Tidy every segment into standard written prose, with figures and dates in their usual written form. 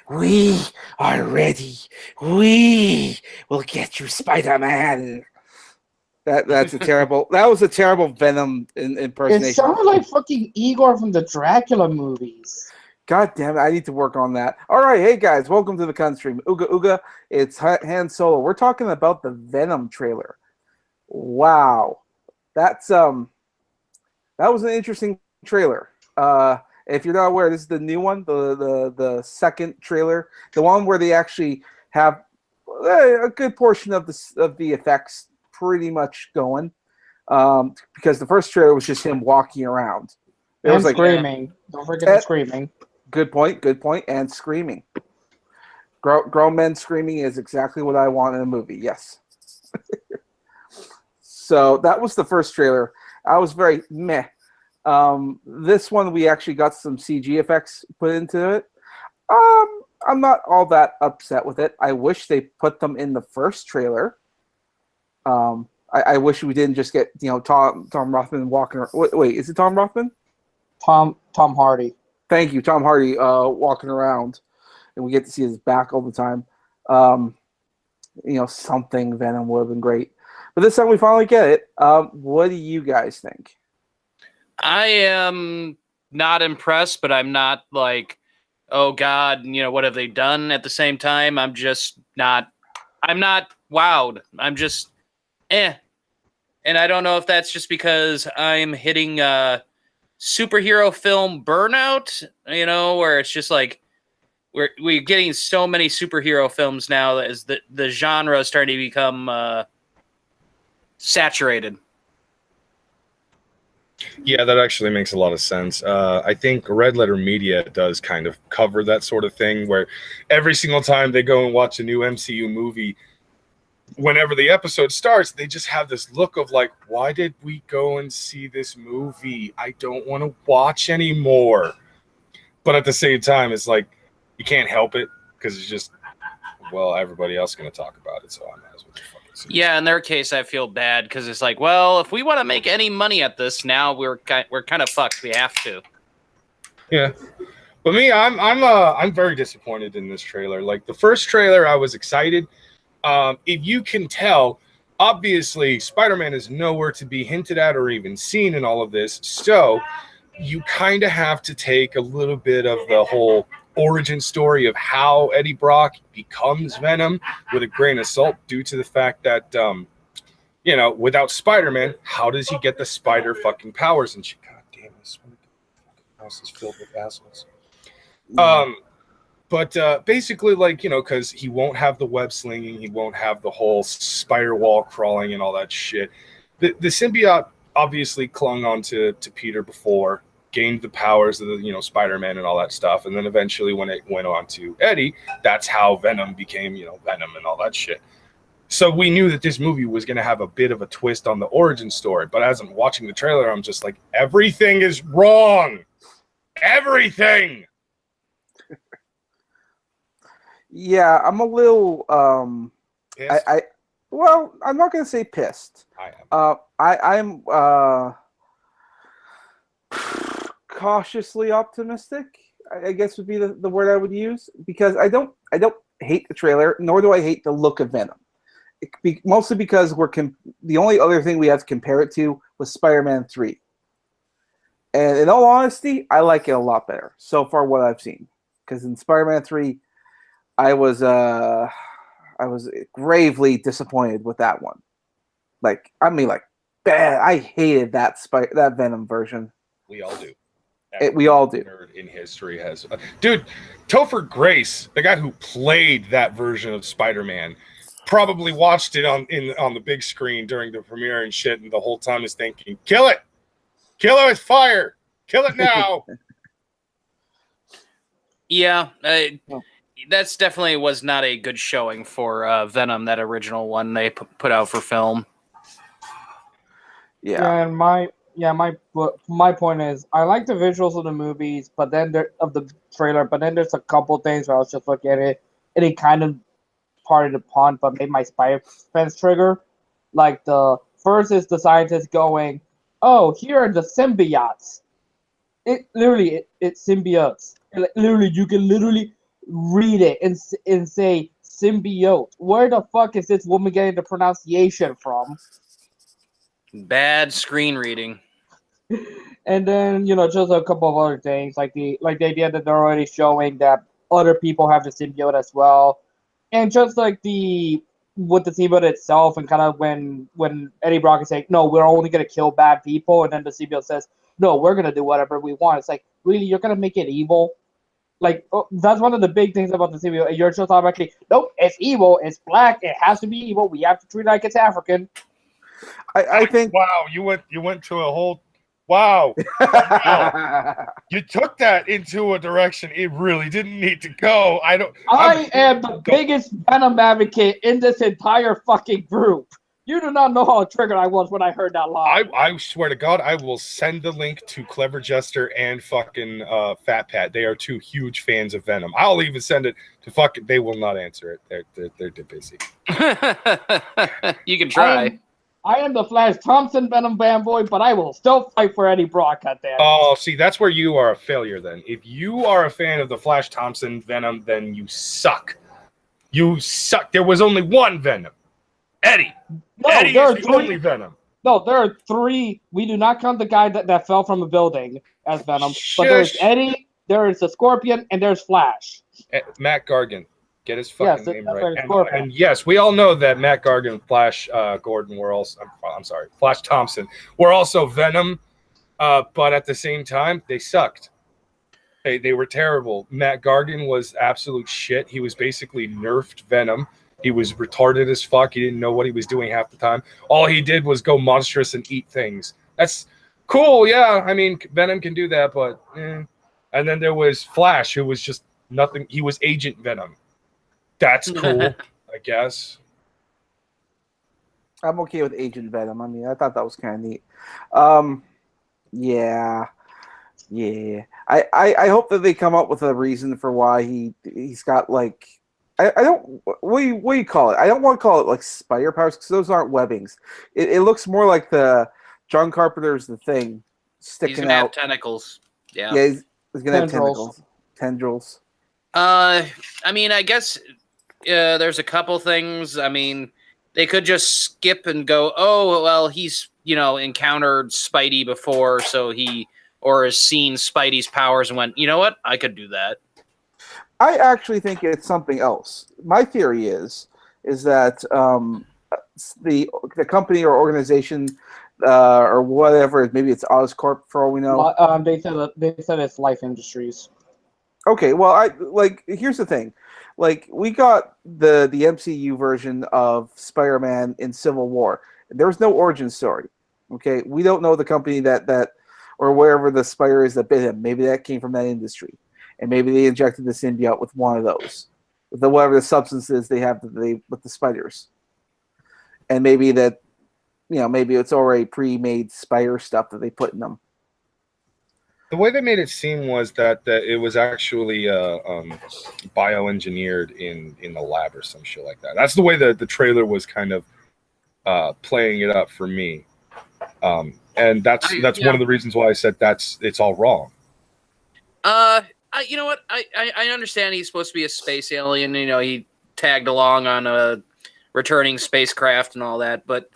We are ready. We will get you, Spider-Man. That was a terrible Venom It impersonation. sounded like fucking Igor from the Dracula movies. God damn it, I need to work on that. All right, hey guys, welcome to the Con Stream. Ooga Ooga, it's Han Solo. We're talking about the Venom trailer. Wow. That's that was an interesting trailer. If you're not aware, this is the new one, the second trailer, the one where they actually have a good portion of the effects pretty much going. Because the first trailer was just him walking around. It And was like screaming. Don't forget the screaming. Good point, and screaming. Grown men screaming is exactly what I want in a movie. Yes. So that was the first trailer. I was very meh. This one we actually got some CG effects put into it. I'm not all that upset with it. I wish they put them in the first trailer. I wish we didn't just get Tom Rothman walking around. Wait, is it Tom Rothman? Tom Hardy. Thank you, Tom Hardy walking around, and we get to see his back all the time. Something Venom would have been great, but this time we finally get it. What do you guys think? I am not impressed, but I'm not like, oh God, what have they done? At the same time, I'm not wowed. I'm just, And I don't know if that's just because I'm hitting superhero film burnout, where it's just like we're getting so many superhero films now that is the genre is starting to become saturated. Yeah, that actually makes a lot of sense. I think Red Letter Media does kind of cover that sort of thing where every single time they go and watch a new MCU movie, whenever the episode starts, they just have this look of like, why did we go and see this movie? I don't want to watch anymore. But at the same time, it's like, you can't help it because it's just, well, everybody else is going to talk about it, so I might as well just fucking see it. Yeah, in their case, I feel bad because it's like, well, if we want to make any money at this, now we're kind of fucked. We have to. Yeah. But me, I'm very disappointed in this trailer. Like the first trailer, I was excited. If you can tell, obviously, Spider-Man is nowhere to be hinted at or even seen in all of this. So you kind of have to take a little bit of the whole origin story of how Eddie Brock becomes Venom with a grain of salt due to the fact that, without Spider-Man, how does he get the spider fucking powers and shit? God damn, this house is filled with assholes. But basically, because he won't have the web slinging, he won't have the whole spider wall crawling and all that shit. The symbiote obviously clung on to Peter before, gained the powers of the Spider-Man and all that stuff, and then eventually when it went on to Eddie, that's how Venom became Venom and all that shit. So we knew that this movie was going to have a bit of a twist on the origin story. But as I'm watching the trailer, I'm just like, everything is wrong. Everything. Yeah, I'm a little Pissed? well, I'm not gonna say pissed. I'm cautiously optimistic, I guess would be the word I would use, because I don't hate the trailer, nor do I hate the look of Venom. Mostly because the only other thing we have to compare it to was Spider-Man 3. And in all honesty, I like it a lot better so far what I've seen. Because in Spider-Man 3, I was gravely disappointed with that one. Bad. I hated that Venom version. We all do. We all do. Nerd in history has, dude. Topher Grace, the guy who played that version of Spider-Man, probably watched it on the big screen during the premiere and shit, and the whole time is thinking, "Kill it with fire, kill it now." Yeah. That's definitely was not a good showing for Venom, that original one they put out for film. Yeah. And my point is, I like the visuals of the movies, but then of the trailer. But then there's a couple things where I was just looking at it, and it kind of parted the pond, but made my spider sense trigger. Like the first is the scientist going, "Oh, here are the symbiotes." It literally, it's symbiotes. Literally, you can literally read it and say symbiote. Where the fuck is this woman getting the pronunciation from? Bad screen reading. And then just a couple of other things like the idea that they're already showing that other people have the symbiote as well, and just like with the symbiote itself, and kind of when Eddie Brock is saying, no, we're only gonna kill bad people, and then the symbiote says, no, we're gonna do whatever we want. It's like, really, you're gonna make it evil? Like, that's one of the big things about the symbiote. And you're just automatically, nope, it's evil, it's black, it has to be evil. We have to treat it like it's African. I think. Wow, you went to a whole. Wow. You took that into a direction it really didn't need to go. I am the biggest Venom advocate in this entire fucking group. You do not know how triggered I was when I heard that line. I swear to God, I will send the link to Clever Jester and fucking Fat Pat. They are two huge fans of Venom. I'll even send it to fucking. They will not answer it. They're busy. You can try. I am the Flash Thompson Venom fanboy, but I will still fight for Eddie Brock at that. Oh, see, that's where you are a failure then. If you are a fan of the Flash Thompson Venom, then you suck. You suck. There was only one Venom. Eddie. No, Eddie is the only Venom. No, there are three. We do not count the guy that fell from a building as Venom. Shush. But there's Eddie, there is the Scorpion, and there's Flash. Matt Gargan. Get his fucking Yes, name that's right. right, And yes, we all know that Matt Gargan, Flash Gordon were also. I'm sorry, Flash Thompson were also Venom, but at the same time, they sucked. They were terrible. Matt Gargan was absolute shit. He was basically nerfed Venom. He was retarded as fuck. He didn't know what he was doing half the time. All he did was go monstrous and eat things. That's cool, yeah. I mean, Venom can do that, but. And then there was Flash, who was just nothing. He was Agent Venom. That's cool, I guess. I'm okay with Agent Venom. I mean, I thought that was kind of neat. Yeah. I hope that they come up with a reason for why he's got like I don't what do you call it? I don't want to call it like spider powers because those aren't webbings. It looks more like the John Carpenter's The Thing sticking He's gonna out. have tentacles. Yeah. Yeah, he's gonna have Tendrils. tendrils. I mean, I guess there's a couple things. I mean, they could just skip and go, oh, well, he's, encountered Spidey before, so or has seen Spidey's powers and went, you know what? I could do that. I actually think it's something else. My theory is that the company or organization or whatever, maybe it's Oscorp for all we know. They said it's Life Industries. Okay, well, here's the thing. Like, we got the MCU version of Spider-Man in Civil War. There was no origin story. Okay, we don't know the company that or wherever the spider is that bit him. Maybe that came from that industry, and maybe they injected the symbiote with one of those, with whatever the substances they have with the spiders, and maybe that, maybe it's already pre-made spider stuff that they put in them. The way they made it seem was that it was actually bioengineered in the lab or some shit like that. That's the way the trailer was kind of playing it up for me, and that's one of the reasons why I said it's all wrong. You know what? I understand he's supposed to be a space alien. He tagged along on a returning spacecraft and all that, but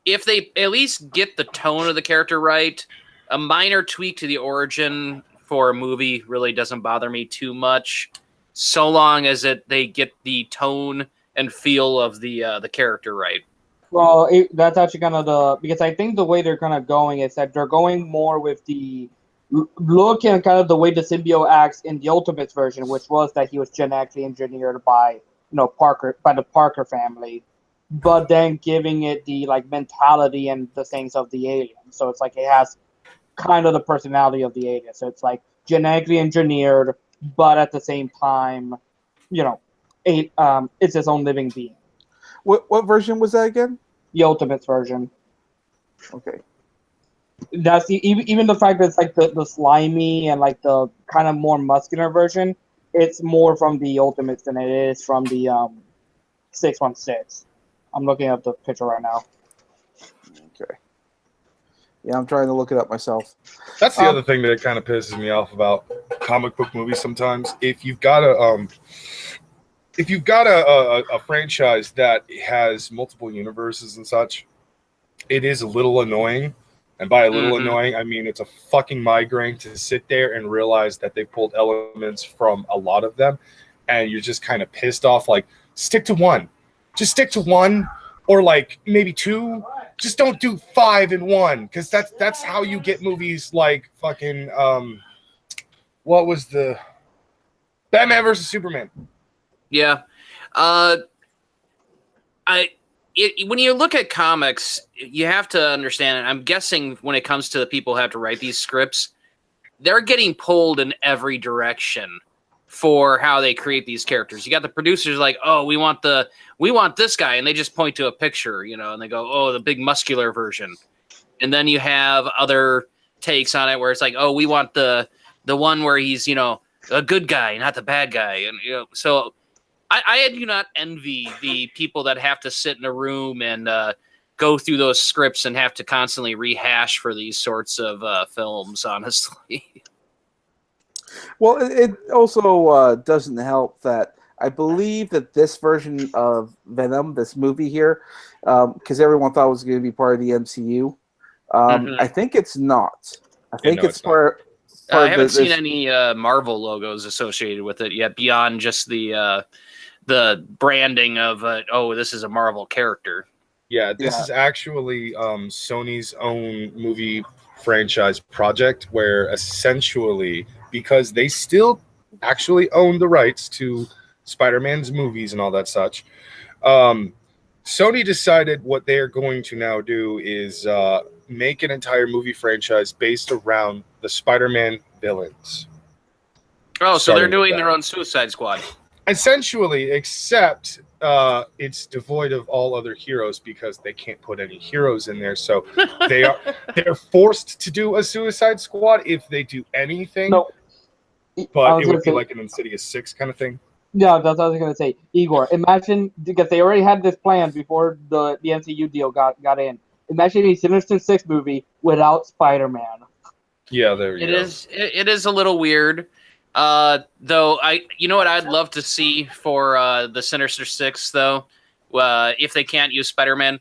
if they at least get the tone of the character right. A minor tweak to the origin for a movie really doesn't bother me too much, so long as they get the tone and feel of the character right. Well, that's actually kind of because I think the way they're kind of going is that they're going more with the look and kind of the way the symbiote acts in the Ultimates version, which was that he was genetically engineered by the Parker family, but then giving it the mentality and the things of the alien. So it's like it has kind of the personality of the alien. So it's like genetically engineered, but at the same time, it's its own living being. What version was that again? The Ultimates version. Okay. That's even the fact that it's like the slimy and like the kind of more muscular version. It's more from the Ultimates than it is from the 616. I'm looking at the picture right now. Okay. Yeah, I'm trying to look it up myself. That's the other thing that kind of pisses me off about comic book movies sometimes. If you've got a franchise that has multiple universes and such, it is a little annoying. And by a little annoying, I mean it's a fucking migraine to sit there and realize that they pulled elements from a lot of them, and you're just kind of pissed off. Like, stick to one. Just stick to one, or like maybe two. Just don't do 5 in 1, because that's how you get movies like fucking what was the Batman versus Superman? Yeah. When you look at comics, you have to understand, and I'm guessing when it comes to the people who have to write these scripts, they're getting pulled in every direction for how they create these characters. You got the producers like, oh, we want this guy, and they just point to a picture, and they go, oh, the big muscular version. And then you have other takes on it where it's like, oh, we want the one where he's, a good guy, not the bad guy. And so I do not envy the people that have to sit in a room and go through those scripts and have to constantly rehash for these sorts of films, honestly. Well, it also doesn't help that I believe that this version of Venom, this movie here, because everyone thought it was going to be part of the MCU, I think it's not. I think it's part. I haven't seen any Marvel logos associated with it yet, beyond just the branding of this is a Marvel character. Yeah, this is actually Sony's own movie franchise project, where essentially, because they still actually own the rights to Spider-Man's movies and all that such, Sony decided what they're going to now do is make an entire movie franchise based around the Spider-Man villains. Oh, so they're doing their own Suicide Squad. Essentially, except it's devoid of all other heroes because they can't put any heroes in there. So they're forced to do a Suicide Squad if they do anything. No. But it would be like an Insidious 6 kind of thing. Yeah, that's what I was going to say. Igor, imagine, because they already had this plan before the MCU deal got in. Imagine a Sinister Six movie without Spider-Man. Yeah, there you go. It is a little weird. Though you know what I'd love to see for the Sinister Six, though, if they can't use Spider-Man,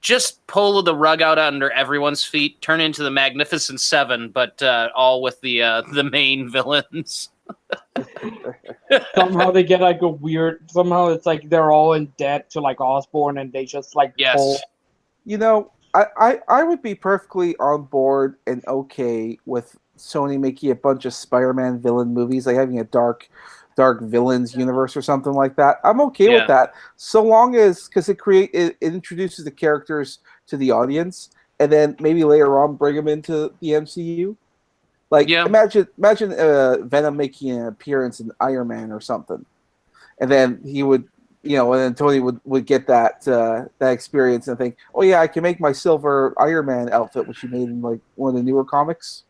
just pull the rug out under everyone's feet, turn into the Magnificent Seven, but all with the main villains. Somehow they get like a weird. Somehow it's like they're all in debt to like Osborn, and they just like pull. I would be perfectly on board and okay with Sony making a bunch of Spider-Man villain movies, like having a dark villains universe or something like that. I'm okay with that, so long as, because it introduces the characters to the audience, and then maybe later on bring them into the MCU. Like, imagine Venom making an appearance in Iron Man or something, and then he would, and then Tony would get that experience and think, oh yeah, I can make my silver Iron Man outfit, which he made in like one of the newer comics,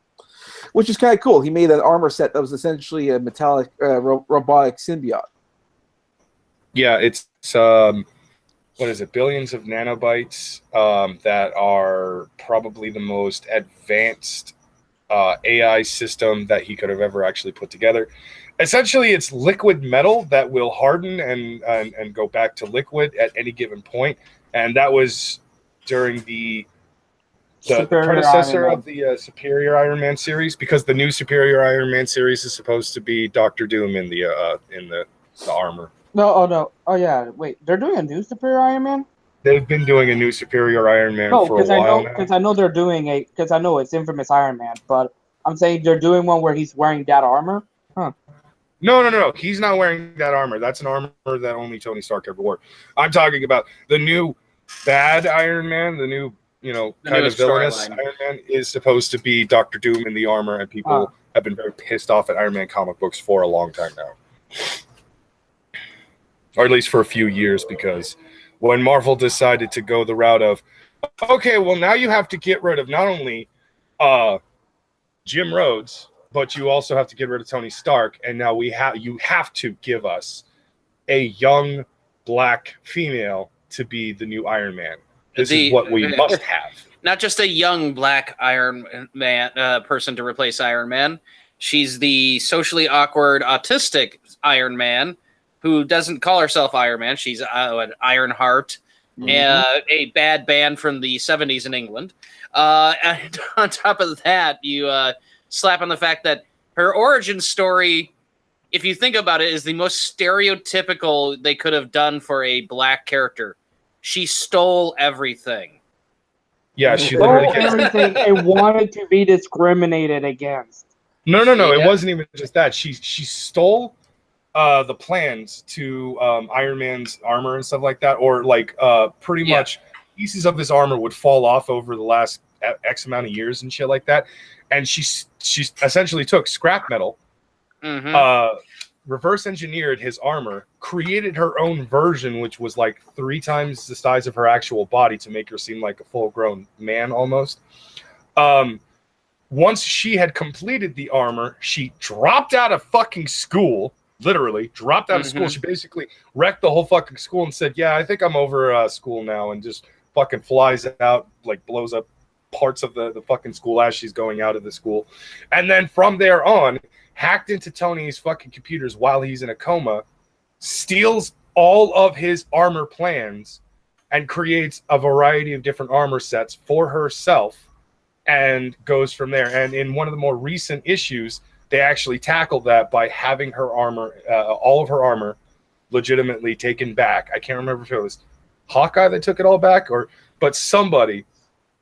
which is kind of cool. He made an armor set that was essentially a metallic robotic symbiote. Yeah, it's what is it? Billions of nanobytes that are probably the most advanced AI system that he could have ever actually put together. Essentially, it's liquid metal that will harden and go back to liquid at any given point. And that was during the predecessor of the Superior Iron Man series, because the new Superior Iron Man series is supposed to be Dr. Doom in the armor. No. Oh yeah. Wait, they're doing a new Superior Iron Man? They've been doing a new Superior Iron Man for a while now. Because I know they're doing because I know it's Infamous Iron Man, but I'm saying they're doing one where he's wearing that armor. Huh. No. He's not wearing that armor. That's an armor that only Tony Stark ever wore. I'm talking about the new bad Iron Man, the new, kind of villainous Iron Man is supposed to be Dr. Doom in the armor, and people have been very pissed off at Iron Man comic books for a long time now. Or at least for a few years, because when Marvel decided to go the route of, okay, well, now you have to get rid of not only Jim Rhodes, but you also have to get rid of Tony Stark, and now you have to give us a young black female to be the new Iron Man. This is what we must have. not just a young black Iron Man person to replace Iron Man. She's the socially awkward, autistic Iron Man who doesn't call herself Iron Man. She's an Ironheart, a bad band from the 70s in England. And on top of that, you slap on the fact that her origin story, if you think about it, is the most stereotypical they could have done for a black character. She stole everything. Yeah, she Stole literally gets everything and wanted to be discriminated against. No. Yeah. It wasn't even just that. She stole the plans to Iron Man's armor and stuff like that, or like pretty much pieces of his armor would fall off over the last X amount of years and shit like that. And she essentially took scrap metal, reverse engineered his armor, created her own version, which was like 3 times the size of her actual body to make her seem like a full-grown man almost. Once she had completed the armor, she dropped out of fucking school, literally dropped out of school. She basically wrecked the whole fucking school and said, yeah, I think I'm over school now, and just fucking flies out, like blows up parts of the fucking school as she's going out of the school. And then from there on, hacked into Tony's fucking computers while he's in a coma, steals all of his armor plans, and creates a variety of different armor sets for herself, and goes from there. And in one of the more recent issues, they actually tackled that by having her armor, all of her armor, legitimately taken back. I can't remember if it was Hawkeye that took it all back, but somebody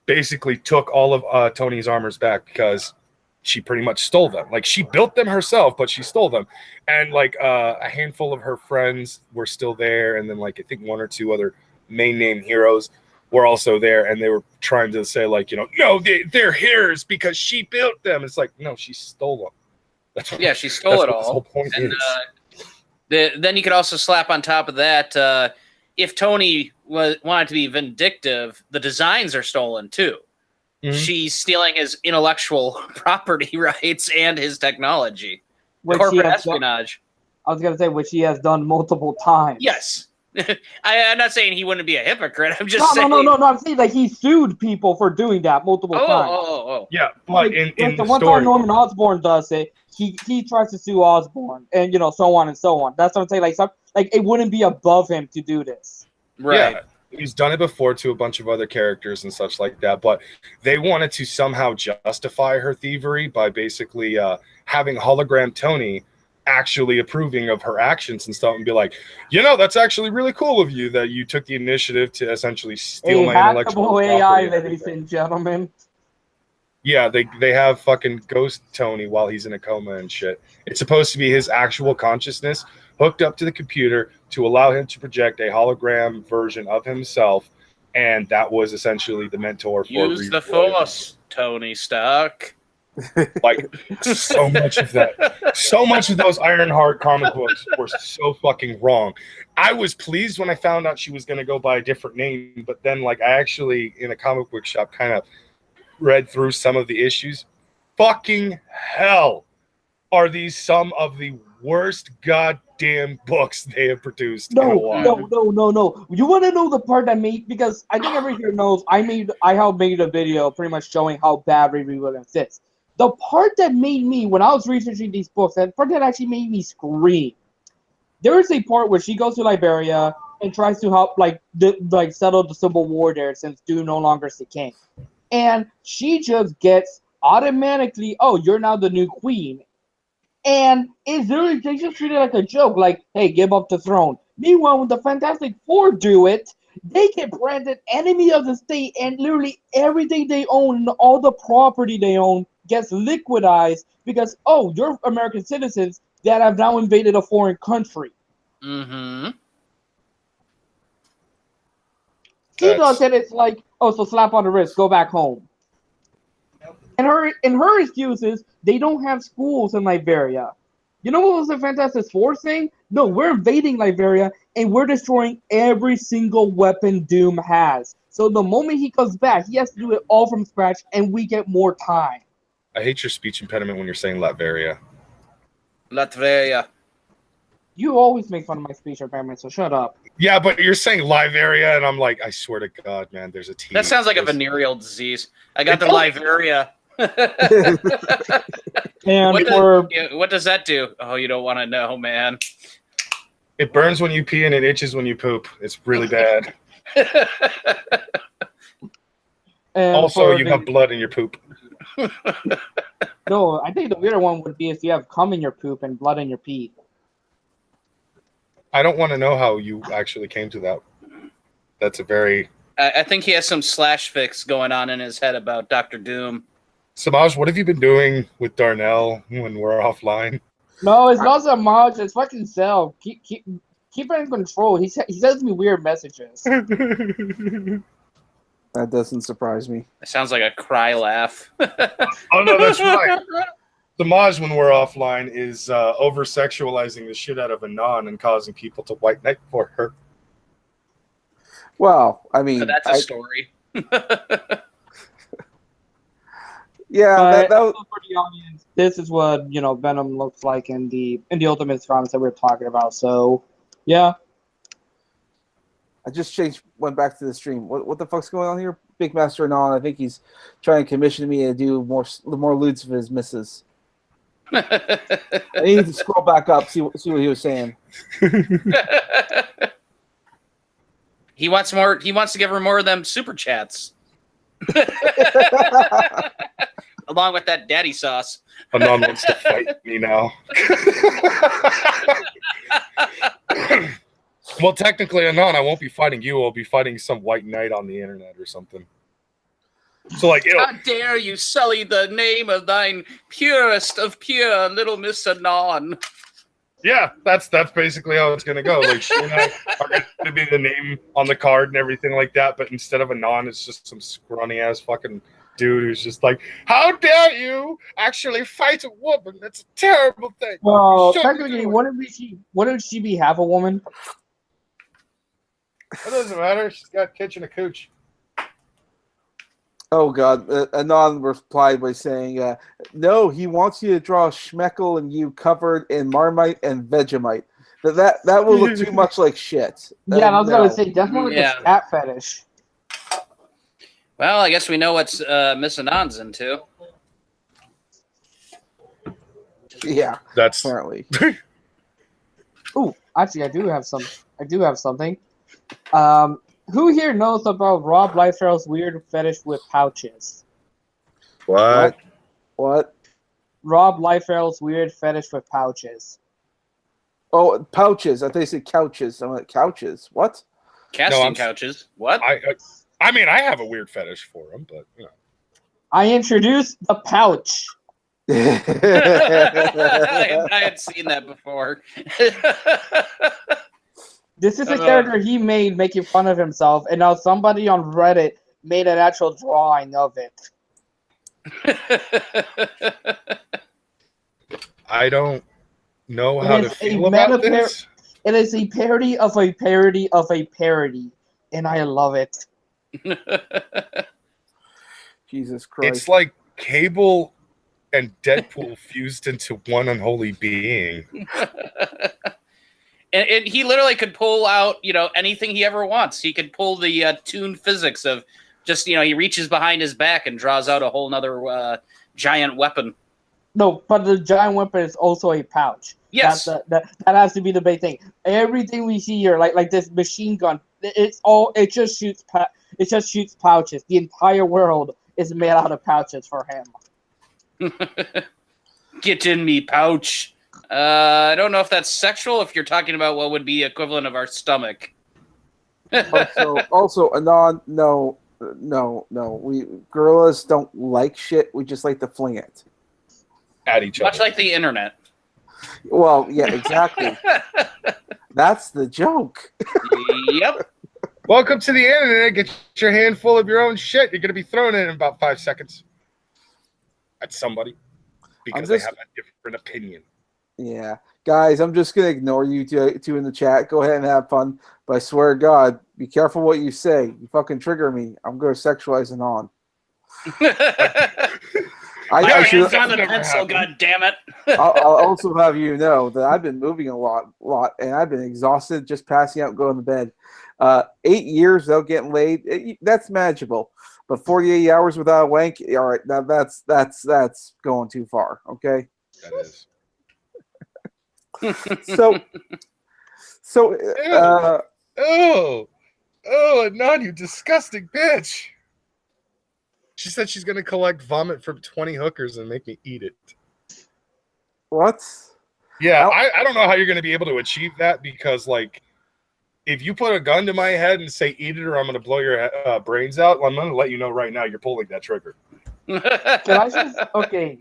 basically took all of Tony's armors back because she pretty much stole them. Like, she built them herself, but she stole them. And like a handful of her friends were still there, and then like I think 1 or 2 other main name heroes were also there, and they were trying to say like, no, they're hers because she built them. It's like, no, she stole them. That's what, she stole it all. This whole point and is. then you could also slap on top of that, if Tony wanted to be vindictive, the designs are stolen too. She's stealing his intellectual property rights and his technology. Corporate espionage. I was going to say, which he has done multiple times. Yes. I'm not saying he wouldn't be a hypocrite. I'm just saying. No. I'm saying like he sued people for doing that multiple times. Yeah, but like, in the the one story, time Norman Osborn does it, he tries to sue Osborn, and so on and so on. That's what I'm saying. Like it wouldn't be above him to do this. Right. Yeah, he's done it before to a bunch of other characters and such like that, but they wanted to somehow justify her thievery by basically having hologram Tony actually approving of her actions and stuff, and be like, that's actually really cool of you that you took the initiative to essentially steal my intellectual property. AI, ladies and gentlemen. Yeah, they have fucking ghost Tony while he's in a coma and shit. It's supposed to be his actual consciousness hooked up to the computer to allow him to project a hologram version of himself, and that was essentially the mentor for Use the Force, Tony Stark. Like, so much of those Ironheart comic books were so fucking wrong. I was pleased when I found out she was going to go by a different name, but then like I actually in a comic book shop kind of read through some of the issues. Fucking hell, are these some of the worst goddamn books they have produced in a while. No. You want to know the part that made, because I think everyone here knows I helped made a video pretty much showing how bad Riri Williams is. The part that made me, when I was researching these books, that part that actually made me scream. There is a part where she goes to Liberia and tries to help settle the civil war there, since Doom no longer is the king. And she just gets automatically, oh, you're now the new queen. And it's literally, they just treat it like a joke, like, hey, give up the throne. Meanwhile, when the Fantastic Four do it, they get branded enemy of the state, and literally everything they own, all the property they own, gets liquidized because, oh, you're American citizens that have now invaded a foreign country. Mm-hmm. She does it, it's like, oh, so slap on the wrist, go back home. And her excuse is they don't have schools in Liberia. You know what was the Fantastic Four saying? No, we're invading Liberia and we're destroying every single weapon Doom has. So the moment he comes back, he has to do it all from scratch, and we get more time. I hate your speech impediment when you're saying Latveria. Latveria. You always make fun of my speech impairment, so shut up. Yeah, but you're saying live area, and I'm like, I swear to God, man, there's a T. That sounds like a There's- venereal disease. I got It the does. live area. And What does that do? Oh, you don't want to know, man. It burns when you pee and it itches when you poop. It's really bad. and Also, for you the- have blood in your poop. No, I think the weirder one would be if you have cum in your poop and blood in your pee. I don't want to know how you actually came to that. That's a very... I think he has some slash fix going on in his head about Doctor Doom. Samaj, what have you been doing with Darnell when we're offline? No, it's not so much. It's fucking Cell. Keep it in control. He sends me weird messages. That doesn't surprise me. It sounds like a cry laugh. Oh, no, that's right. Samaj, when we're offline, is over-sexualizing the shit out of Anon and causing people to white knight for her. Well, I mean, That's a story. yeah, But that was, for the audience, this is what Venom looks like in the Ultimate Comics that we we're talking about. So, yeah. I just went back to the stream. What the fuck's going on here? Big Master Anon. I think he's trying to commission me to do more lewds of his misses. I need to scroll back up, see what he was saying. He wants more. He wants to give her more of them super chats, along with that daddy sauce. Anon wants to fight me now. Well, technically, Anon, I won't be fighting you. I'll be fighting some white knight on the internet or something. So, like, How dare you sully the name of thine purest of pure little Miss Anon? yeah, that's basically how it's gonna go. Like, she and I are gonna be the name on the card and everything like that, but instead of Anon, it's just some scrawny ass fucking dude who's just like, "How dare you actually fight a woman? That's a terrible thing." Well, Shouldn't technically, do it. wouldn't she be half a woman? It doesn't matter. She's got kitchen a cooch. Oh God! Anon replied by saying, "No, he wants you to draw Schmeckel and you covered in Marmite and Vegemite. That will look too much like shit." Yeah, and I was No. gonna say that's more like Yeah. a cat fetish. Well, I guess we know what Miss Anon's into. Yeah, That's apparently. Ooh, actually, I do have something. Who here knows about Rob Liefeld's weird fetish with pouches? what? What? Rob Liefeld's weird fetish with pouches. Oh, pouches. I thought you said couches. I'm like, couches. What? Casting I'm- couches. What? I mean, I have a weird fetish for him, but you know. I introduced the pouch. I had seen that before. This is a character he made making fun of himself, and now somebody on Reddit made an actual drawing of it. I don't know It how to is a feel about meta this. It is a parody of a parody of a parody, and I love it. Jesus Christ. It's like Cable and Deadpool fused into one unholy being. And he literally could pull out, anything he ever wants. He could pull the Toon physics of just, he reaches behind his back and draws out a whole nother giant weapon. No, but the giant weapon is also a pouch. Yes. That has to be the big thing. Everything we see here, like this machine gun, it just shoots pouches. The entire world is made out of pouches for him. Get in me, pouch. I don't know if that's sexual, if you're talking about what would be equivalent of our stomach. also, Anon, no. We gorillas don't like shit. We just like to fling it. At each Much other. like the internet. Well, yeah, exactly. That's the joke. Yep. Welcome to the internet. Get your hand full of your own shit. You're going to be thrown in about 5 seconds at somebody because they have a different opinion. Yeah. Guys, I'm just going to ignore you two in the chat. Go ahead and have fun. But I swear to God, be careful what you say. You fucking trigger me. I'm going to sexualize Anon. I, My I hands should. on the Never pencil, happened. god damn it. I'll also have you know that I've been moving a lot, and I've been exhausted just passing out, going to bed. 8 years without getting laid, that's manageable. But 48 hours without a wank, all right, now that's going too far. Okay, That is. so Anon, you disgusting bitch. She said she's gonna collect vomit from 20 hookers and make me eat it. what? Yeah, How- I don't know how you're gonna be able to achieve that because, like, if you put a gun to my head and say eat it or I'm gonna blow your brains out, I'm gonna let you know right now you're pulling that trigger. Can I just okay,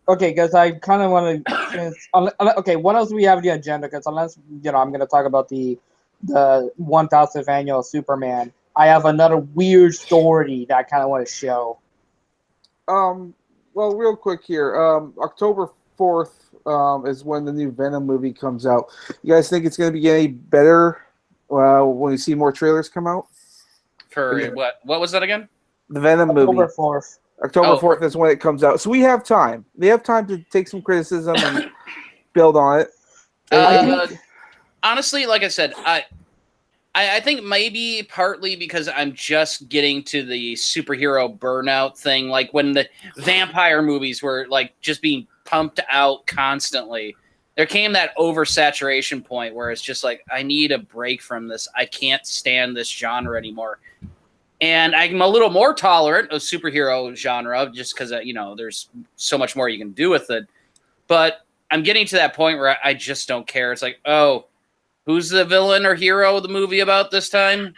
because I kind of want to. Okay, what else do we have on the agenda? Because unless I'm going to talk about the 1000th annual Superman, I have another weird story that I kind of want to show. Well, real quick here. October 4th is when the new Venom movie comes out. You guys think it's going to be any better when you see more trailers come out? For what was that again? The Venom movie. October 4th. October Oh. 4th is when it comes out. So we have time. They have time to take some criticism and build on it. Honestly, like I said, I think maybe partly because I'm just getting to the superhero burnout thing, like when the vampire movies were like just being pumped out constantly. There came that oversaturation point where it's just like, I need a break from this. I can't stand this genre anymore. And I'm a little more tolerant of superhero genre just because, there's so much more you can do with it. But I'm getting to that point where I just don't care. It's like, oh, who's the villain or hero of the movie about this time?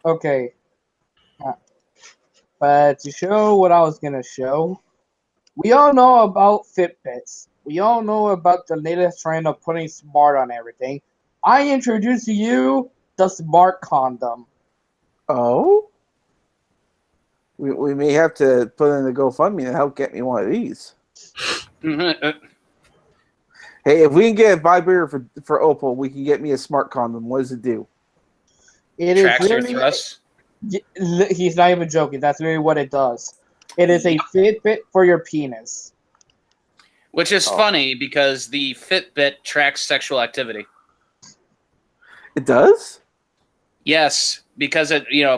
Okay. But to show what I was going to show, we all know about Fitbits. We all know about the latest trend of putting smart on everything. I introduce to you the smart condom. Oh? We may have to put in a GoFundMe to help get me one of these. Hey, if we can get a vibrator for Opal, we can get me a smart condom. What does it do? It Tracks is your literally, thrust. he's not even joking. That's literally what it does. It is a Fitbit for your penis. Which is funny because the Fitbit tracks sexual activity. It does? Yes, because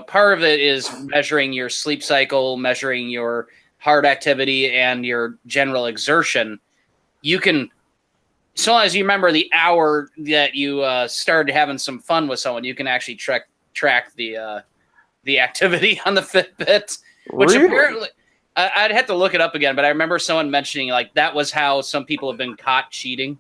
part of it is measuring your sleep cycle, measuring your heart activity, and your general exertion. You can, so long as you remember the hour that you started having some fun with someone, you can actually track the activity on the Fitbit. Which Really? apparently, I'd have to look it up again, but I remember someone mentioning like that was how some people have been caught cheating.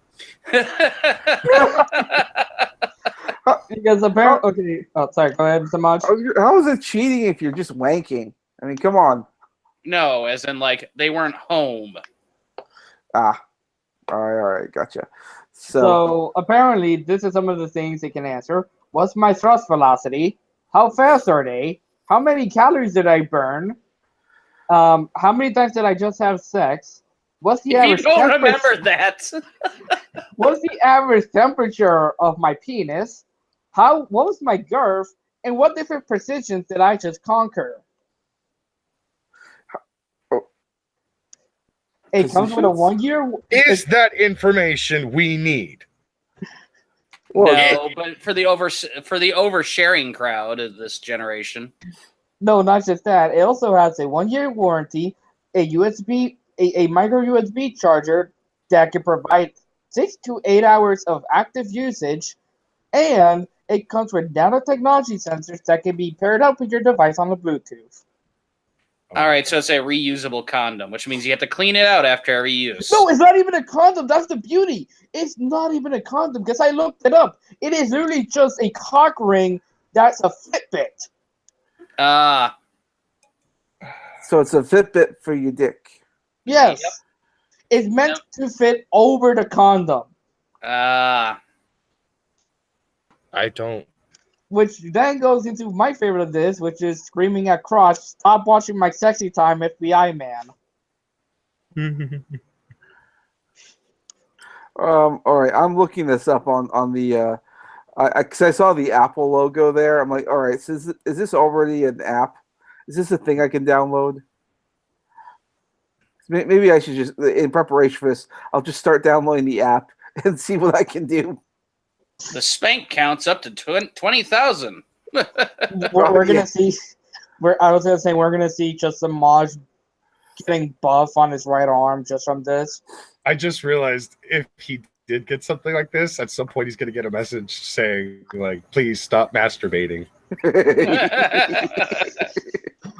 Because apparently, okay. Oh, sorry. Go ahead, Samaj. How is it cheating if you're just wanking? I mean, come on. No, as in like they weren't home. Ah. All right, gotcha. So apparently, this is some of the things they can answer. What's my thrust velocity? How fast are they? How many calories did I burn? How many times did I just have sex? What's the If you average don't temperature? remember that, What's the average temperature of my penis? What was my girth? And what different precisions did I just conquer? It comes with a Precisions? 1 year. Is that information we need? Well, no. But for the oversharing crowd of this generation, No, not just that. It also has a 1 year warranty, a USB, a micro USB charger that can provide 6 to 8 hours of active usage, and it comes with nanotechnology sensors that can be paired up with your device on the Bluetooth. all right. So it's a reusable condom, which means you have to clean it out after every use. No, it's not even a condom. That's the beauty. It's not even a condom because I looked it up. It is literally just a cock ring that's a Fitbit. so it's a Fitbit for your dick. Yes. Yep. It's meant to fit over the condom. I don't. Which then goes into my favorite of this, which is screaming at crotch, stop watching my sexy time, FBI man. All right, I'm looking this up on the because I saw the Apple logo there. I'm like, all right, so is this already an app? Is this a thing I can download? Maybe I should just, in preparation for this, I'll just start downloading the app and see what I can do. The spank counts up to 20,000. We're gonna see. I was gonna say we're gonna see just some Maj getting buff on his right arm just from this. I just realized if he did get something like this, at some point he's going to get a message saying, like, please stop masturbating.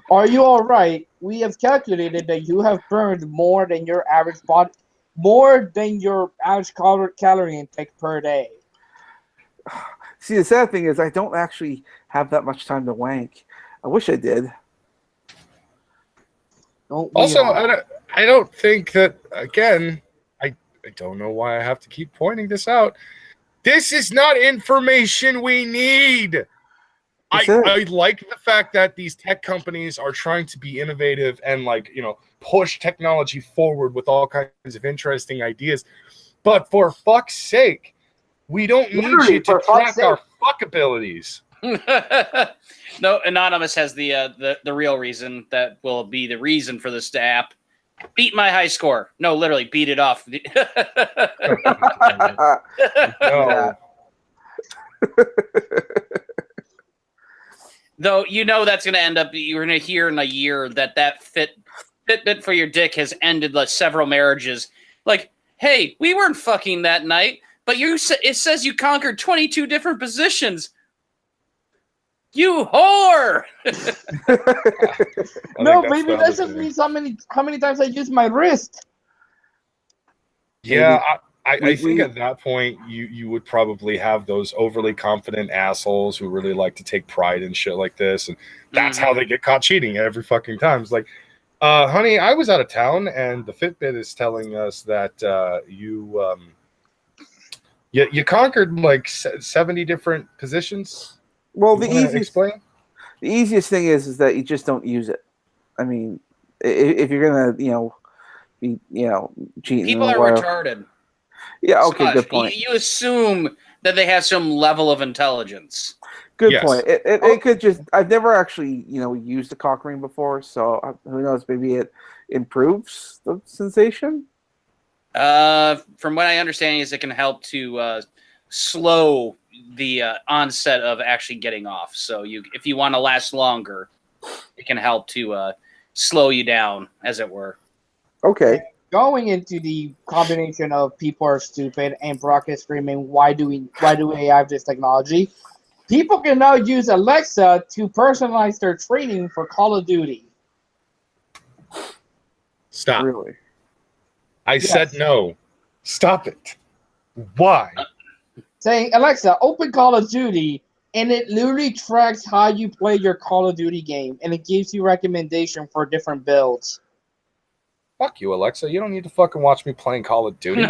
Are you all right? We have calculated that you have burned more than your average calorie intake per day. See, the sad thing is I don't actually have that much time to wank. I wish I did. Also, I don't think that, again, I don't know why I have to keep pointing this out. This is not information we need. I like the fact that these tech companies are trying to be innovative and, like, you know, push technology forward with all kinds of interesting ideas. But for fuck's sake, we don't need you to track our fuck abilities. No, Anonymous has the real reason that will be the reason for this app. Beat my high score. No, literally, beat it off. No. Though you know that's going to end up, you're going to hear in a year that Fitbit for your dick has ended like several marriages. Like, hey, we weren't fucking that night, but it says you conquered 22 different positions. You whore! No, maybe that just means how many times I use my wrist. Yeah, I think at that point you would probably have those overly confident assholes who really like to take pride in shit like this, and that's how they get caught cheating every fucking time. It's like, honey, I was out of town, and the Fitbit is telling us that you conquered like 70 different positions. Well, the easiest thing is that you just don't use it. I mean, if you're gonna, be, cheating. People are retarded. Yeah. Okay. Good point. You assume that they have some level of intelligence. Good point. It could just. I've never actually, used a cock ring before, so who knows? Maybe it improves the sensation. From what I understand, is it can help to slow the onset of actually getting off. So if you want to last longer, it can help to slow you down, as it were. Okay. Going into the combination of people are stupid and Brock is screaming, why do we have this technology? People can now use Alexa to personalize their training for Call of Duty. Stop. Really? I said no. Stop it. Why? Saying, Alexa, open Call of Duty, and it literally tracks how you play your Call of Duty game, and it gives you recommendation for different builds. Fuck you, Alexa. You don't need to fucking watch me playing Call of Duty.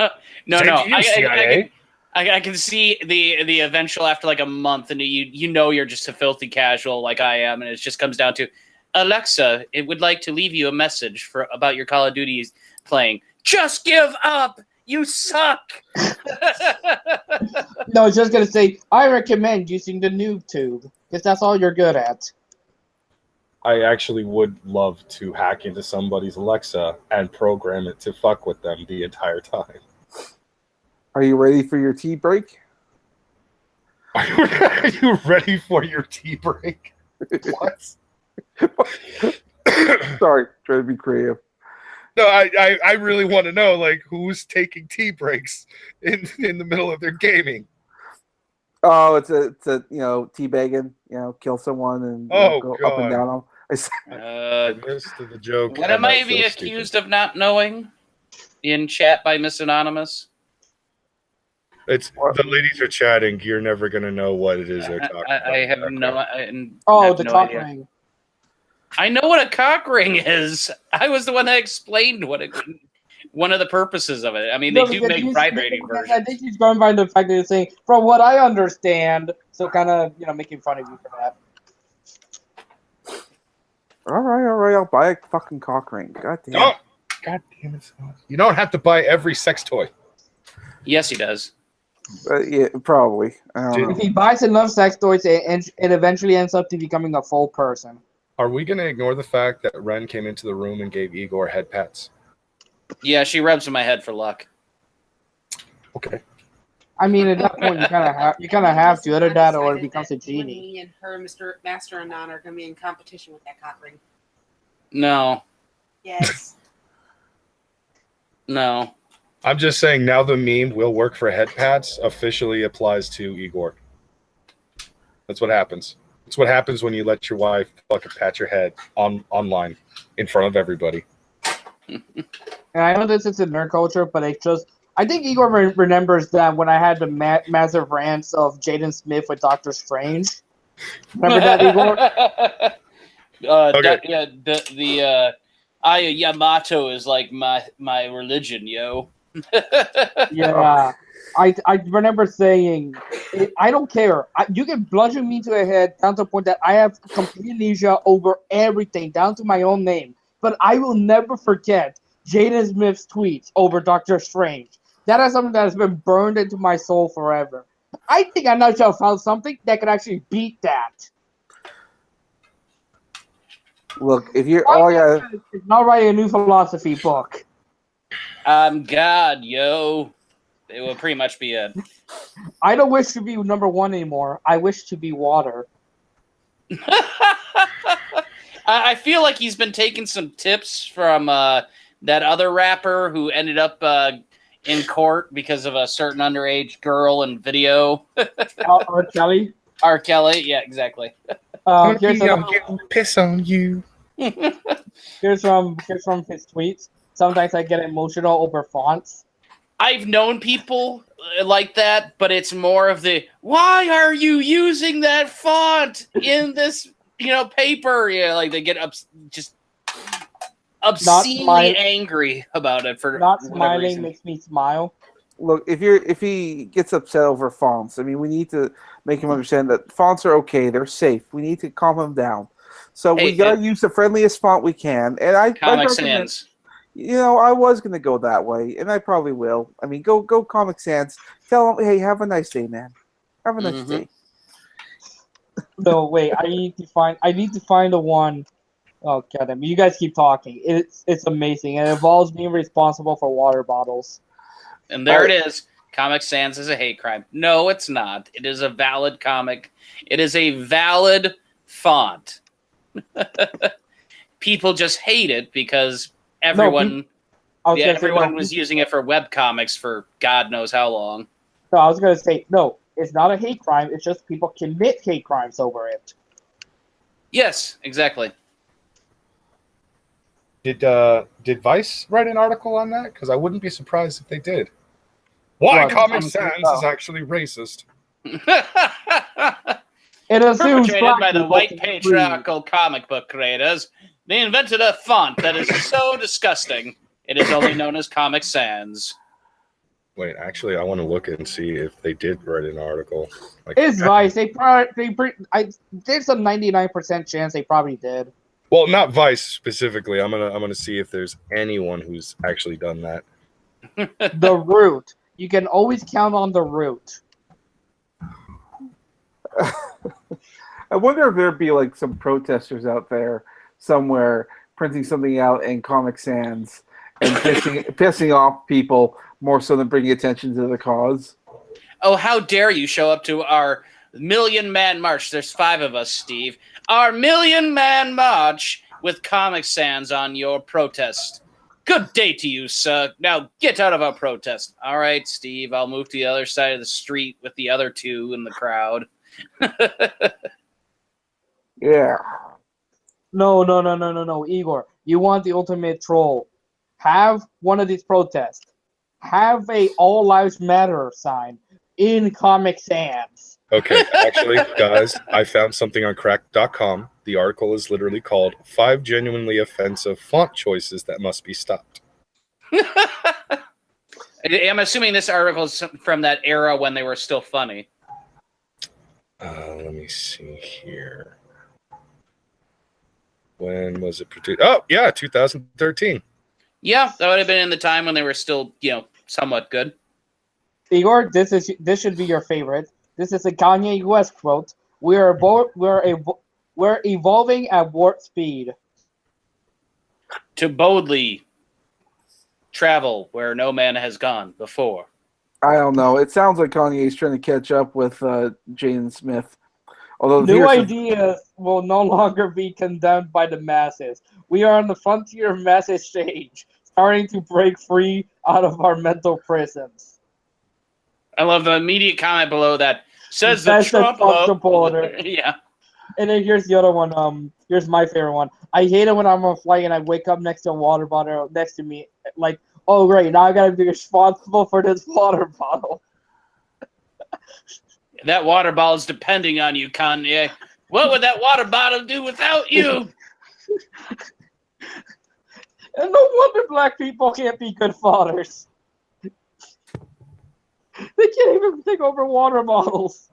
No. CIA? I can see the eventual after like a month, and you're just a filthy casual like I am, and it just comes down to, Alexa, it would like to leave you a message about your Call of Duty playing. Just give up. You suck. No, it's just gonna say, I recommend using the noob tube because that's all you're good at. I actually would love to hack into somebody's Alexa and program it to fuck with them the entire time. Are you ready for your tea break? Are you ready for your tea break? What? Sorry, trying to be creative. No, I really want to know, like, who's taking tea breaks in the middle of their gaming. Oh, it's a teabagging, kill someone and go God. up and down them. I missed the joke. What am I being accused of not knowing in chat by Miss Anonymous? It's the ladies are chatting. You're never gonna know what it is they're talking about. I have the cock idea. ring. I know what a cock ring is. I was the one that explained one of the purposes of it. I mean, they do make vibrating versions. I think he's going by the fact that he's saying, from what I understand, so kind of, making fun of you for that. All right. I'll buy a fucking cock ring. God damn. Oh, God damn it! You don't have to buy every sex toy. Yes, he does. Yeah, probably. I don't know. If he buys enough sex toys, it eventually ends up to becoming a full person. Are we going to ignore the fact that Ren came into the room and gave Igor head pats? Yeah, she rubs in my head for luck. Okay. I mean, at that point, you kind of have to. Either that, or it becomes a You and genie. me and her, Master and Non, are going to be in competition with that cock ring. No, Yes. no. I'm just saying now the meme will work for head pats officially applies to Igor. That's what happens. It's what happens when you let your wife fucking pat your head online in front of everybody. And I know this is in nerd culture, but I think Igor remembers that when I had the massive rants of Jaden Smith with Doctor Strange. Remember that, Igor? Okay. The Aya Yamato is like my religion, yo. Yeah. I remember saying, I don't care. You can bludgeon me to the head down to the point that I have complete amnesia over everything, down to my own name. But I will never forget Jaden Smith's tweets over Doctor Strange. That is something that has been burned into my soul forever. I think I now have found something that can actually beat that. Look, if you're all you got, It's not writing a new philosophy book. I'm God, yo. It will pretty much be it. I don't wish to be number one anymore. I wish to be water. I feel like he's been taking some tips from that other rapper who ended up in court because of a certain underage girl and video. R. Kelly. R. Kelly, yeah, exactly. Here's Piss on you. Here's from his tweets. Sometimes I get emotional over fonts. I've known people like that, but it's more of the why are you using that font in this paper? Yeah, like they get just obscenely angry about it for not whatever smiling reason. makes me smile. look, if he gets upset over fonts, I mean, we need to make him understand that fonts are okay, they're safe. We need to calm him down. So we gotta use the friendliest font we can. And I Comic recommend, Sans. I was gonna go that way, and I probably will. I mean, go Comic Sans. Tell him, hey, have a nice day, man. Have a nice day. No, wait. I need to find the one. Oh god, you guys keep talking. It's amazing. It involves being responsible for water bottles. And there it is. Comic Sans is a hate crime. No, it's not. It is a valid comic. It is a valid font. People just hate it because everyone was using it for webcomics for God knows how long. No, I was gonna say no. It's not a hate crime. It's just people commit hate crimes over it. Yes, exactly. Did Vice write an article on that? Because I wouldn't be surprised if they did. Why Comic Sans is actually racist. It assumes Perpetrated by the white patriarchal comic book creators. They invented a font that is so disgusting. It is only known as Comic Sans. Wait, actually, I want to look and see if they did write an article. It's Vice. There's a 99% chance they probably did. Well, not Vice specifically. I'm gonna see if there's anyone who's actually done that. The Root. You can always count on the Root. I wonder if there'd be like some protesters out there somewhere printing something out in Comic Sans and pissing off people more so than bringing attention to the cause. Oh, how dare you show up to our Million Man March. There's 5 of us, Steve. Our Million Man March with Comic Sans on your protest. Good day to you, sir. Now get out of our protest. All right, Steve, I'll move to the other side of the street with the other 2 in the crowd. Yeah. No, Igor. You want the ultimate troll. Have one of these protests. Have a All Lives Matter sign in Comic Sans. Okay, actually, guys, I found something on crack.com. The article is literally called 5 Genuinely Offensive Font Choices That Must Be Stopped. I'm assuming this article is from that era when they were still funny. Let me see here. When was it produced? Oh, yeah, 2013. Yeah, that would have been in the time when they were still, somewhat good. Igor, this should be your favorite. This is a Kanye West quote. We're evolving at warp speed. To boldly travel where no man has gone before. I don't know. It sounds like Kanye's trying to catch up with Jaden Smith. Although New here's the- ideas will no longer be condemned by the masses. We are on the frontier of mass exchange, starting to break free out of our mental prisons. I love the immediate comment below that says the That's the Trump Trump vote. supporter. Yeah. And then here's the other one. Here's my favorite one. I hate it when I'm on a flight and I wake up next to a water bottle next to me. Like, oh great, now I gotta be responsible for this water bottle. That water bottle is depending on you, Kanye. What would that water bottle do without you? And no wonder black people can't be good fathers. They can't even take over water bottles.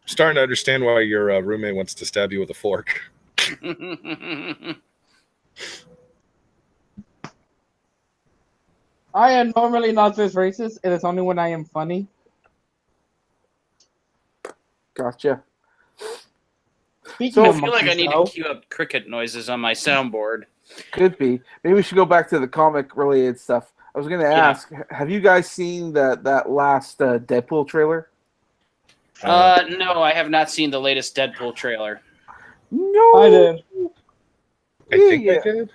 Starting to understand why your roommate wants to stab you with a fork. I am normally not this racist, and it's only when I am funny. Gotcha. Speaking So- I of feel like I monkeys, need though, to cue up cricket noises on my soundboard. Could be. Maybe we should go back to the comic related stuff. I was going to Yeah. ask, have you guys seen that last Deadpool trailer? No, I have not seen the latest Deadpool trailer. No. I did. I think Yeah. I did.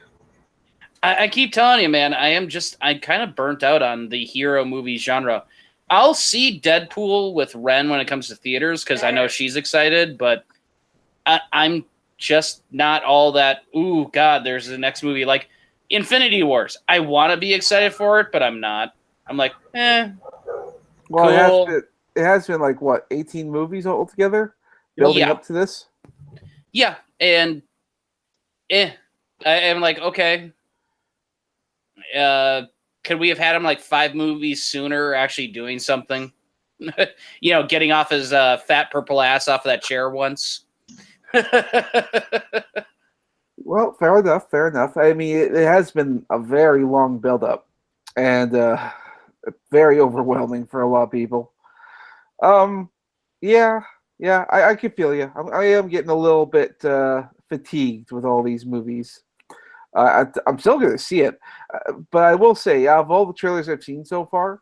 I keep telling you, man, I'm kind of burnt out on the hero movie genre. I'll see Deadpool with Ren when it comes to theaters because I know she's excited, but I'm just not all that, ooh, God, there's the next movie. Like Infinity Wars. I want to be excited for it, but I'm not. I'm like, Well, Cool. it has been like, what, 18 movies altogether? Building Yeah. up to this? yeah. And I'm like, okay. Could we have had him like 5 movies sooner actually doing something? Getting off his fat purple ass off of that chair once. Well, fair enough. I mean, it has been a very long build-up and very overwhelming for a lot of people. Yeah, I can feel you. I am getting a little bit fatigued with all these movies. I'm still going to see it, but I will say, out of all the trailers I've seen so far,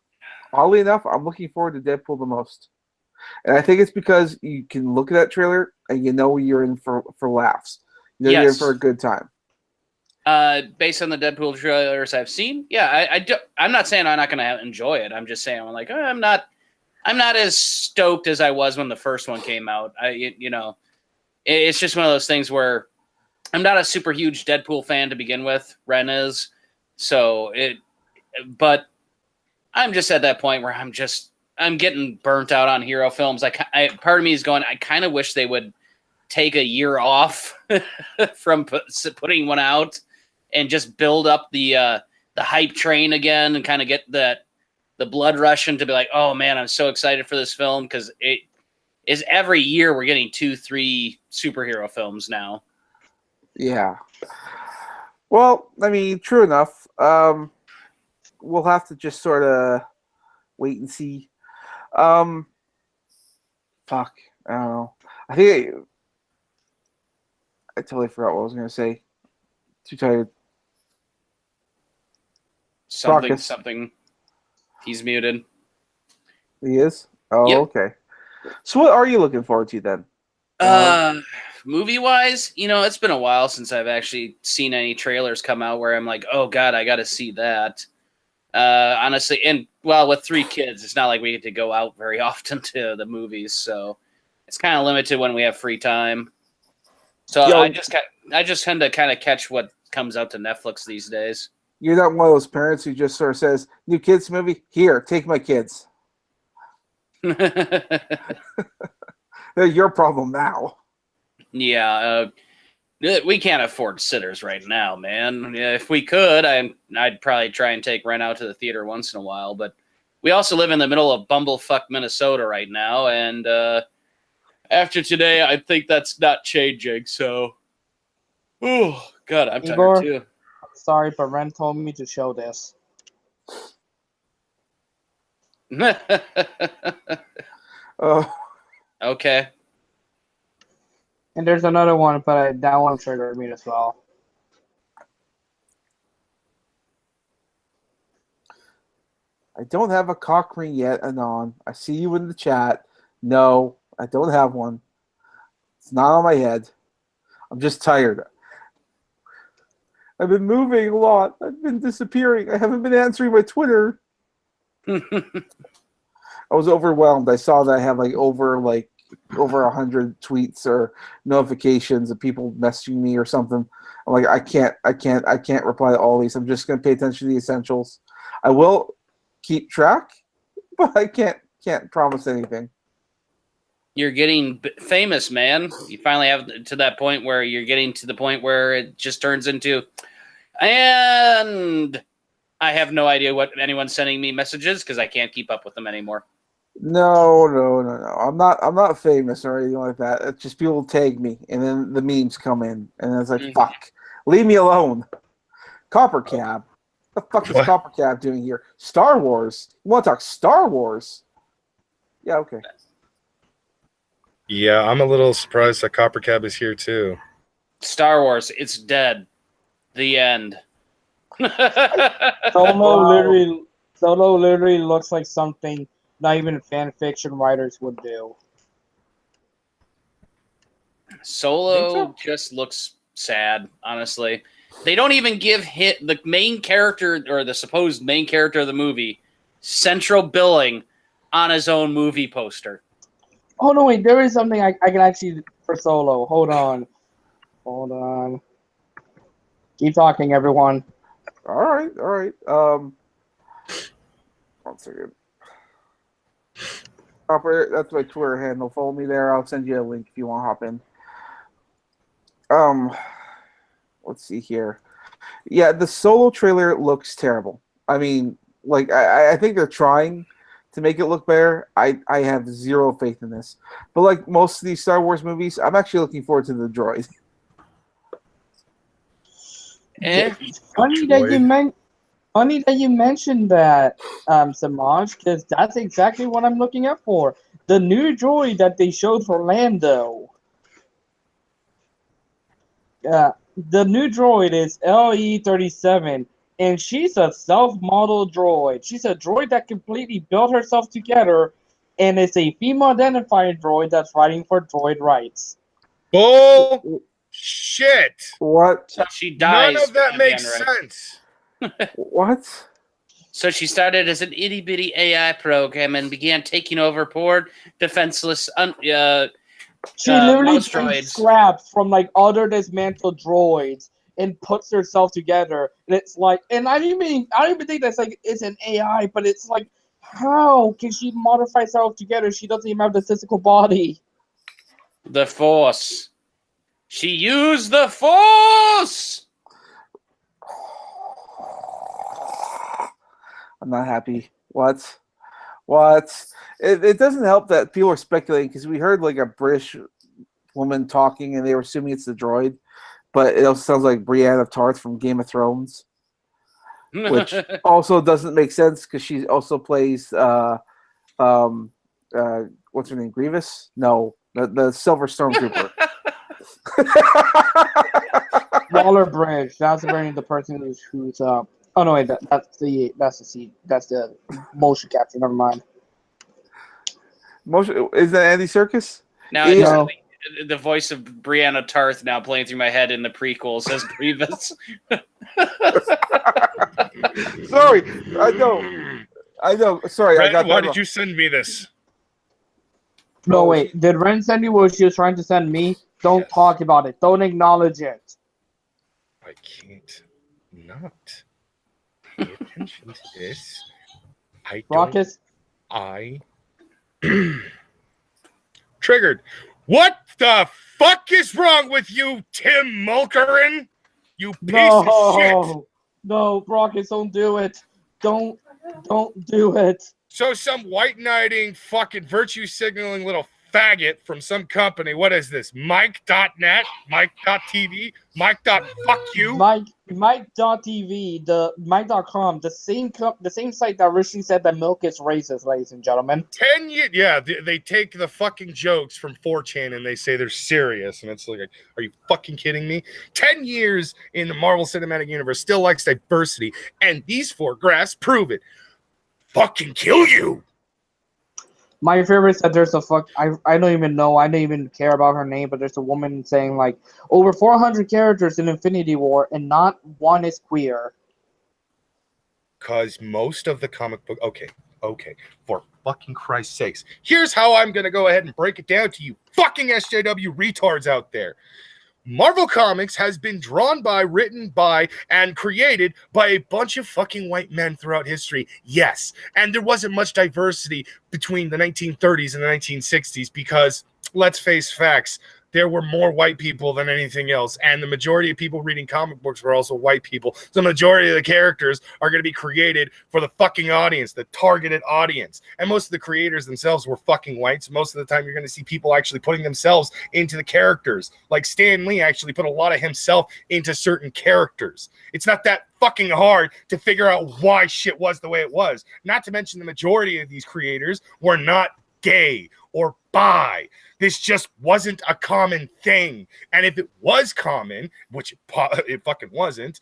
oddly enough, I'm looking forward to Deadpool the most. And I think it's because you can look at that trailer and you know you're in for laughs. You know you're in Yes. for a good time. Based on the Deadpool trailers I've seen, yeah, I'm not saying I'm not going to enjoy it. I'm just saying I'm like, I'm not as stoked as I was when the first one came out. It's just one of those things where I'm not a super huge Deadpool fan to begin with. Ren is, but I'm just at that point where I'm getting burnt out on hero films. Part of me is going, I kind of wish they would take a year off from putting one out and just build up the hype train again and kind of get the blood rushing to be like, oh man, I'm so excited for this film, because it is every year we're getting 2-3 superhero films now. Yeah. Well, I mean, true enough. We'll have to just sort of wait and see. Fuck. I don't know. I think I totally forgot what I was going to say. Too tired. Ruckus. Something. He's muted. He is? Oh, Yep. okay. So what are you looking forward to then? Movie wise, it's been a while since I've actually seen any trailers come out where I'm like, oh God, I got to see that. Honestly, and well, with 3 kids, it's not like we get to go out very often to the movies, so it's kind of limited when we have free time. So Yo. I just tend to kind of catch what comes out to Netflix these days. You're not one of those parents who just sort of says, new kids movie? Here, take my kids. They're your problem now. Yeah, we can't afford sitters right now, man. Yeah, if we could, I'd probably try and take Ren out to the theater once in a while. But we also live in the middle of bumblefuck Minnesota right now, and after today, I think that's not changing. So, oh God, I'm Igor? tired too. Sorry, but Ren told me to show this. Okay. And there's another one, but that one triggered me as well. I don't have a cock ring yet, Anon. I see you in the chat. No, I don't have one. It's not on my head. I'm just tired. I've been moving a lot. I've been disappearing. I haven't been answering my Twitter. I was overwhelmed. I saw that I have over 100 tweets or notifications of people messaging me or something. I'm like, I can't reply to all these. I'm just gonna pay attention to the essentials. I will keep track, but I can't promise anything. You're getting famous, man. You finally have to that point where you're getting to the point where it just turns into, and I have no idea what anyone's sending me messages because I can't keep up with them anymore. No. I'm not famous or anything like that. It's just people tag me, and then the memes come in, and it's like, fuck, leave me alone. Copper Cab. What the fuck is Copper Cab doing here? Star Wars. You want to talk Star Wars? Yeah, okay. Yeah, I'm a little surprised that Copper Cab is here too. Star Wars, it's dead. The end. Solo literally looks like something not even fan fiction writers would do. Solo just looks sad, honestly. They don't even give the main character or the supposed main character of the movie central billing on his own movie poster. Oh no, wait, there is something I can actually for Solo. Hold on. Keep talking, everyone. All right. 1 second. Copper, that's my Twitter handle. Follow me there. I'll send you a link if you want to hop in. Let's see here. Yeah, the Solo trailer looks terrible. I mean, I think they're trying to make it look better. I have zero faith in this. But like most of these Star Wars movies, I'm actually looking forward to the droid. Funny that you mentioned that, Samaj, because that's exactly what I'm looking out for. The new droid that they showed for Lando. The new droid is LE-37, and she's a self-modeled droid. She's a droid that completely built herself together, and it's a female-identified droid that's fighting for droid rights. Bullshit! What? So she dies. None of that makes sense. What? So she started as an itty-bitty AI program and began taking over poor, defenseless She literally mouse takes droids. scraps from other dismantled droids and puts herself together. And it's like, and I don't even think that's it's an AI, but it's like, how can she modify herself together? She doesn't even have the physical body. The Force. She used the Force! I'm not happy. What? It doesn't help that people are speculating because we heard a British woman talking and they were assuming it's the droid, but it also sounds like Brienne of Tarth from Game of Thrones, which also doesn't make sense because she also plays what's her name, Grievous? No, the Silver Stormtrooper. Waller Bridge. That's the person who's Oh no, wait, that's the motion capture. Never mind. Is that Andy Serkis? Now I just the voice of Brianna Tarth now playing through my head in the prequels as Grievous. Sorry, I know. Sorry, Ren, why did you send me this? No, wait. Did Ren send you what she was trying to send me? Don't talk about it. Don't acknowledge it. I can't not pay attention to this. Rockus? Triggered. What the fuck is wrong with you, Tim Mulkerin? You piece of shit. No, Rockus, don't do it. Don't do it. So some white knighting, fucking virtue signaling little faggot from some company. What is this? Mike.net? Mike.tv? Mike.fuck you? Mike.tv, the Mike.com, the same site that originally said that milk is racist, ladies and gentlemen. 10 years, yeah, they take the fucking jokes from 4chan and they say they're serious, and it's like, are you fucking kidding me? 10 years in the Marvel Cinematic Universe still likes diversity, and these four graphs prove it. fucking kill you. My favorite is that there's a I don't even know. I don't even care about her name, but there's a woman saying like over 400 characters in Infinity War, and not one is queer. Because most of the comic book, okay, for fucking Christ's sakes, here's how I'm gonna go ahead and break it down to you, fucking SJW retards out there. Marvel Comics has been drawn by, written by, and created by a bunch of fucking white men throughout history. Yes. And there wasn't much diversity between the 1930s and the 1960s because, let's face facts, there were more white people than anything else. And the majority of people reading comic books were also white people. So the majority of the characters are going to be created for the fucking audience, the targeted audience. And most of the creators themselves were fucking whites. Most of the time, you're going to see people actually putting themselves into the characters. Like Stan Lee actually put a lot of himself into certain characters. It's not that fucking hard to figure out why shit was the way it was. Not to mention the majority of these creators were not gay or bi. This just wasn't a common thing. And if it was common, which it fucking wasn't,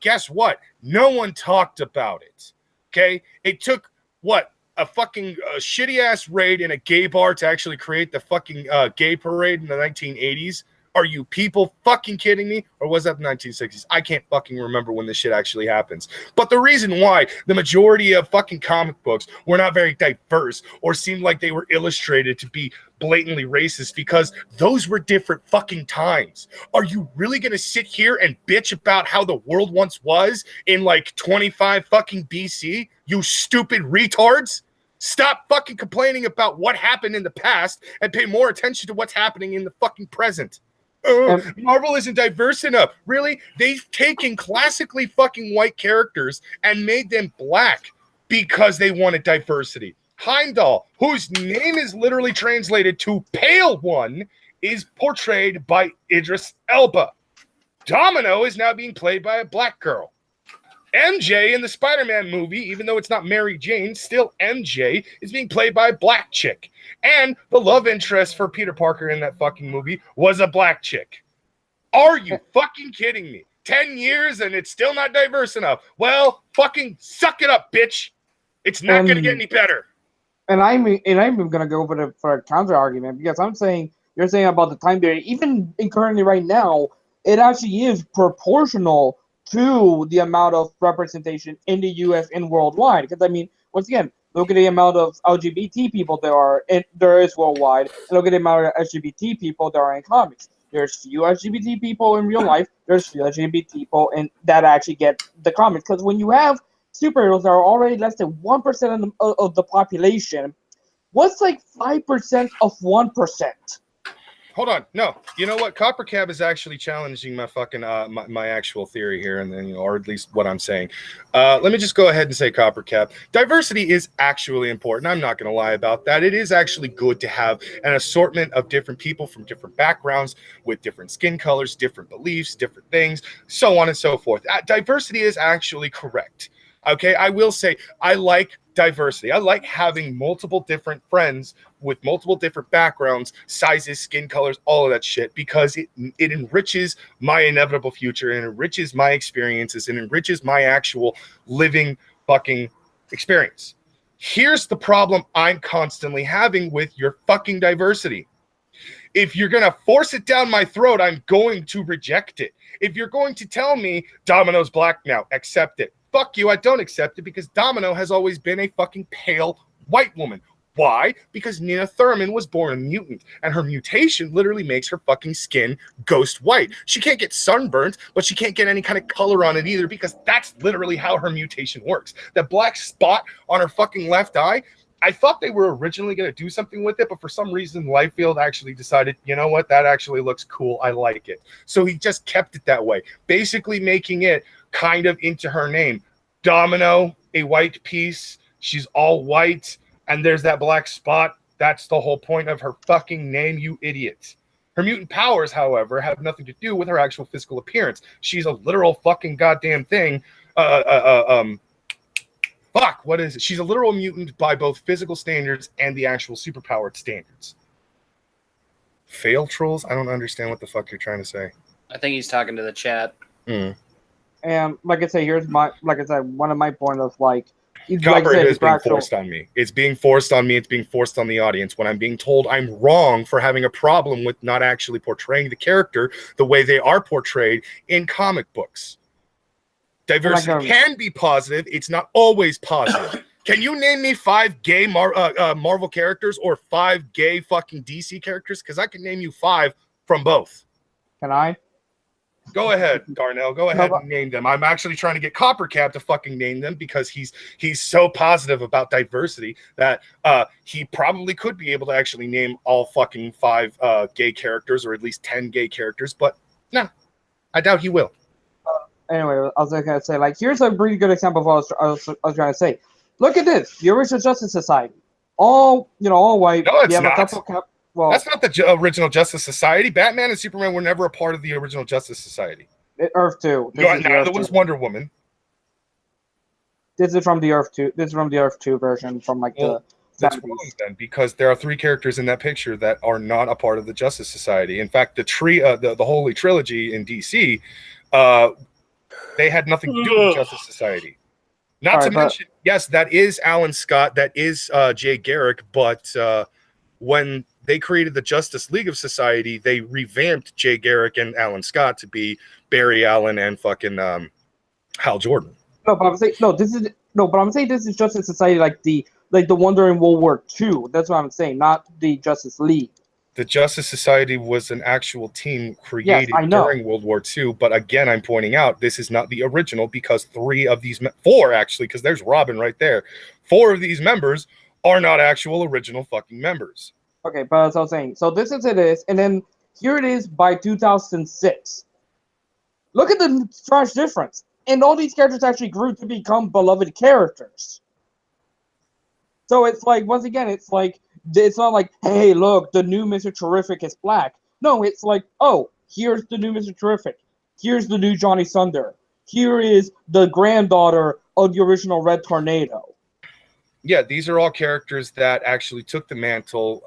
guess what? No one talked about it. Okay? It took, what, a fucking shitty-ass raid in a gay bar to actually create the fucking gay parade in the 1980s? Are you people fucking kidding me? Or was that the 1960s? I can't fucking remember when this shit actually happens. But the reason why the majority of fucking comic books were not very diverse or seemed like they were illustrated to be blatantly racist because those were different fucking times. Are you really going to sit here and bitch about how the world once was in like 25 fucking BC? You stupid retards? Stop fucking complaining about what happened in the past and pay more attention to what's happening in the fucking present. Marvel isn't diverse enough. Really? They've taken classically fucking white characters and made them black because they wanted diversity. Heimdall, whose name is literally translated to Pale One, is portrayed by Idris Elba. Domino is now being played by a black girl. MJ in the Spider-Man movie, even though it's not Mary Jane, still MJ is being played by a black chick. And the love interest for Peter Parker in that fucking movie was a black chick. Are you fucking kidding me? 10 years and it's still not diverse enough. Well, fucking suck it up, bitch. It's not going to get any better. And I'm even going to go for a counter argument because I'm saying, you're saying about the time period, even currently right now, it actually is proportional to the amount of representation in the U.S. and worldwide. Because, I mean, once again, look at the amount of LGBT people there is worldwide, and look at the amount of LGBT people there are in comics. There's few LGBT people in real life. There's few LGBT people that actually get the comics. Because when you have superheroes that are already less than 1% of the population, what's like 5% of 1%? Hold on, no. You know what? Copper Cab is actually challenging my fucking my actual theory here, and then or at least what I'm saying. Let me just go ahead and say, Copper Cab, diversity is actually important. I'm not going to lie about that. It is actually good to have an assortment of different people from different backgrounds with different skin colors, different beliefs, different things, so on and so forth. Diversity is actually correct. Okay, I will say I like diversity. I like having multiple different friends with multiple different backgrounds, sizes, skin colors, all of that shit, because it enriches my inevitable future and enriches my experiences and enriches my actual living fucking experience. Here's the problem I'm constantly having with your fucking diversity. If you're going to force it down my throat, I'm going to reject it. If you're going to tell me Domino's black now, accept it. Fuck you, I don't accept it because Domino has always been a fucking pale white woman. Why? Because Nina Thurman was born a mutant, and her mutation literally makes her fucking skin ghost white. She can't get sunburned, but she can't get any kind of color on it either because that's literally how her mutation works. That black spot on her fucking left eye, I thought they were originally going to do something with it, but for some reason, Liefeld actually decided, you know what, that actually looks cool. I like it. So he just kept it that way, basically making it kind of into her name. Domino, a white piece. She's all white, and there's that black spot. That's the whole point of her fucking name, you idiot. Her mutant powers, however, have nothing to do with her actual physical appearance. She's a literal fucking goddamn thing. Fuck, what is it? She's a literal mutant by both physical standards and the actual superpowered standards. Fail trolls? I don't understand what the fuck you're trying to say. I think he's talking to the chat. And like I say, one of my points of like Like Copper, I said, it is being actual- forced on me. It's being forced on me. It's being forced on the audience when I'm being told I'm wrong for having a problem with not actually portraying the character the way they are portrayed in comic books. Diversity can be positive. It's not always positive. Can you name me 5 gay Marvel characters or 5 gay fucking DC characters? Because I can name you 5 from both. Can I? Go ahead, Darnell. Go ahead and name them. I'm actually trying to get Coppercap to fucking name them because he's so positive about diversity that he probably could be able to actually name all fucking 5 gay characters or at least 10 gay characters. But no, I doubt he will. Anyway, I was gonna say, like, here's a pretty good example of what I was trying to say. Look at this, the original Justice Society, all white. No, it's you have not. a couple well, that's not the original Justice Society. Batman and Superman were never a part of the original Justice Society. Earth 2. Neither was Wonder Woman. This is from the Earth 2. This is from the Earth 2 version from like the. That's wrong then, because there are 3 characters in that picture that are not a part of the Justice Society. In fact, the Holy Trilogy in DC, they had nothing to do with Justice Society. Not to mention, yes, that is Alan Scott, that is Jay Garrick, but when they created the Justice League of Society, they revamped Jay Garrick and Alan Scott to be Barry Allen and fucking Hal Jordan. No, but I'm saying this is Justice Society like the one during World War II. That's what I'm saying, not the Justice League. The Justice Society was an actual team created during World War II, but again, I'm pointing out this is not the original because 4 actually, because there's Robin right there. 4 of these members are not actual original fucking members. Okay, but as I was saying, so this is and then here it is by 2006. Look at the stark difference. And all these characters actually grew to become beloved characters. So it's like, once again, it's not like, hey, look, the new Mr. Terrific is black. No, it's like, oh, here's the new Mr. Terrific. Here's the new Johnny Thunder. Here is the granddaughter of the original Red Tornado. Yeah, these are all characters that actually took the mantle,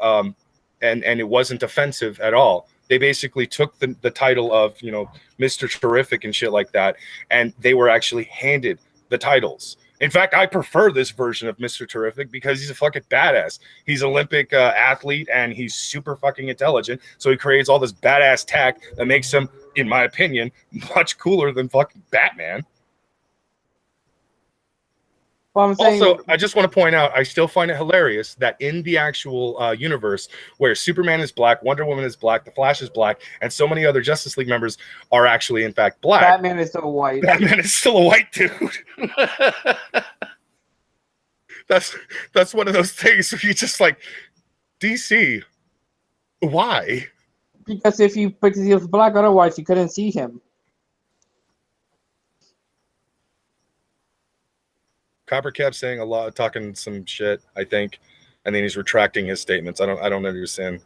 and it wasn't offensive at all. They basically took the title of, Mr. Terrific and shit like that, and they were actually handed the titles. In fact, I prefer this version of Mr. Terrific because he's a fucking badass. He's an Olympic athlete, and he's super fucking intelligent, so he creates all this badass tech that makes him, in my opinion, much cooler than fucking Batman. Well, also, I just want to point out, I still find it hilarious that in the actual universe where Superman is black, Wonder Woman is black, The Flash is black, and so many other Justice League members are actually, in fact, black. Batman is still white. Batman is still a white dude. That's one of those things where you just like, DC, why? Because if he was black, otherwise you couldn't see him. Coppercap saying a lot, talking some shit, I think, and then he's retracting his statements. I don't understand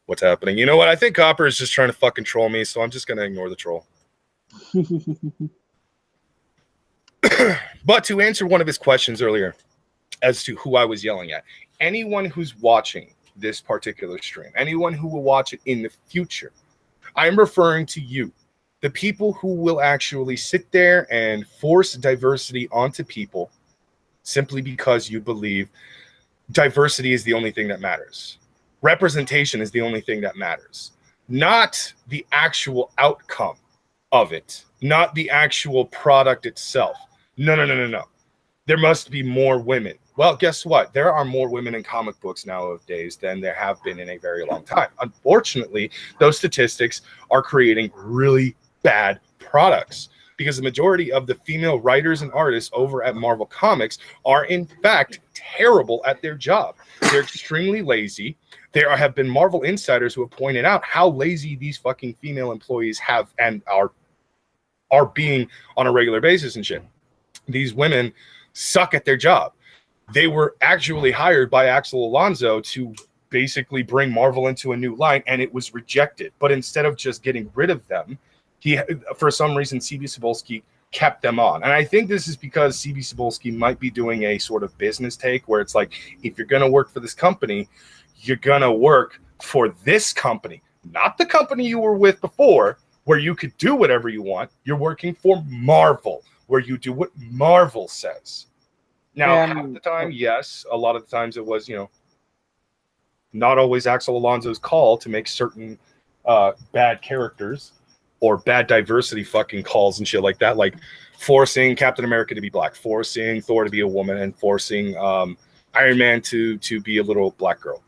what's happening. You know what? I think Copper is just trying to fucking troll me, so I'm just gonna ignore the troll. But to answer one of his questions earlier as to who I was yelling at, anyone who's watching this particular stream, anyone who will watch it in the future, I'm referring to you. The people who will actually sit there and force diversity onto people simply because you believe diversity is the only thing that matters. Representation is the only thing that matters. Not the actual outcome of it. Not the actual product itself. No. There must be more women. Well, guess what? There are more women in comic books nowadays than there have been in a very long time. Unfortunately, those statistics are creating really bad products because the majority of the female writers and artists over at Marvel Comics are in fact terrible at their job. They're extremely lazy. There have been Marvel insiders who have pointed out how lazy these fucking female employees have and are being on a regular basis and shit. These women suck at their job. They were actually hired by Axel Alonso to basically bring Marvel into a new line, and it was rejected. But instead of just getting rid of them, for some reason, CB Cebulski kept them on. And I think this is because CB Cebulski might be doing a sort of business take where it's like, if you're going to work for this company, you're going to work for this company, not the company you were with before, where you could do whatever you want. You're working for Marvel, where you do what Marvel says. Now, half And- the time, yes. A lot of the times it was, not always Axel Alonso's call to make certain bad characters or bad diversity fucking calls and shit like that, like forcing Captain America to be black, forcing Thor to be a woman, and forcing Iron Man to be a little black girl.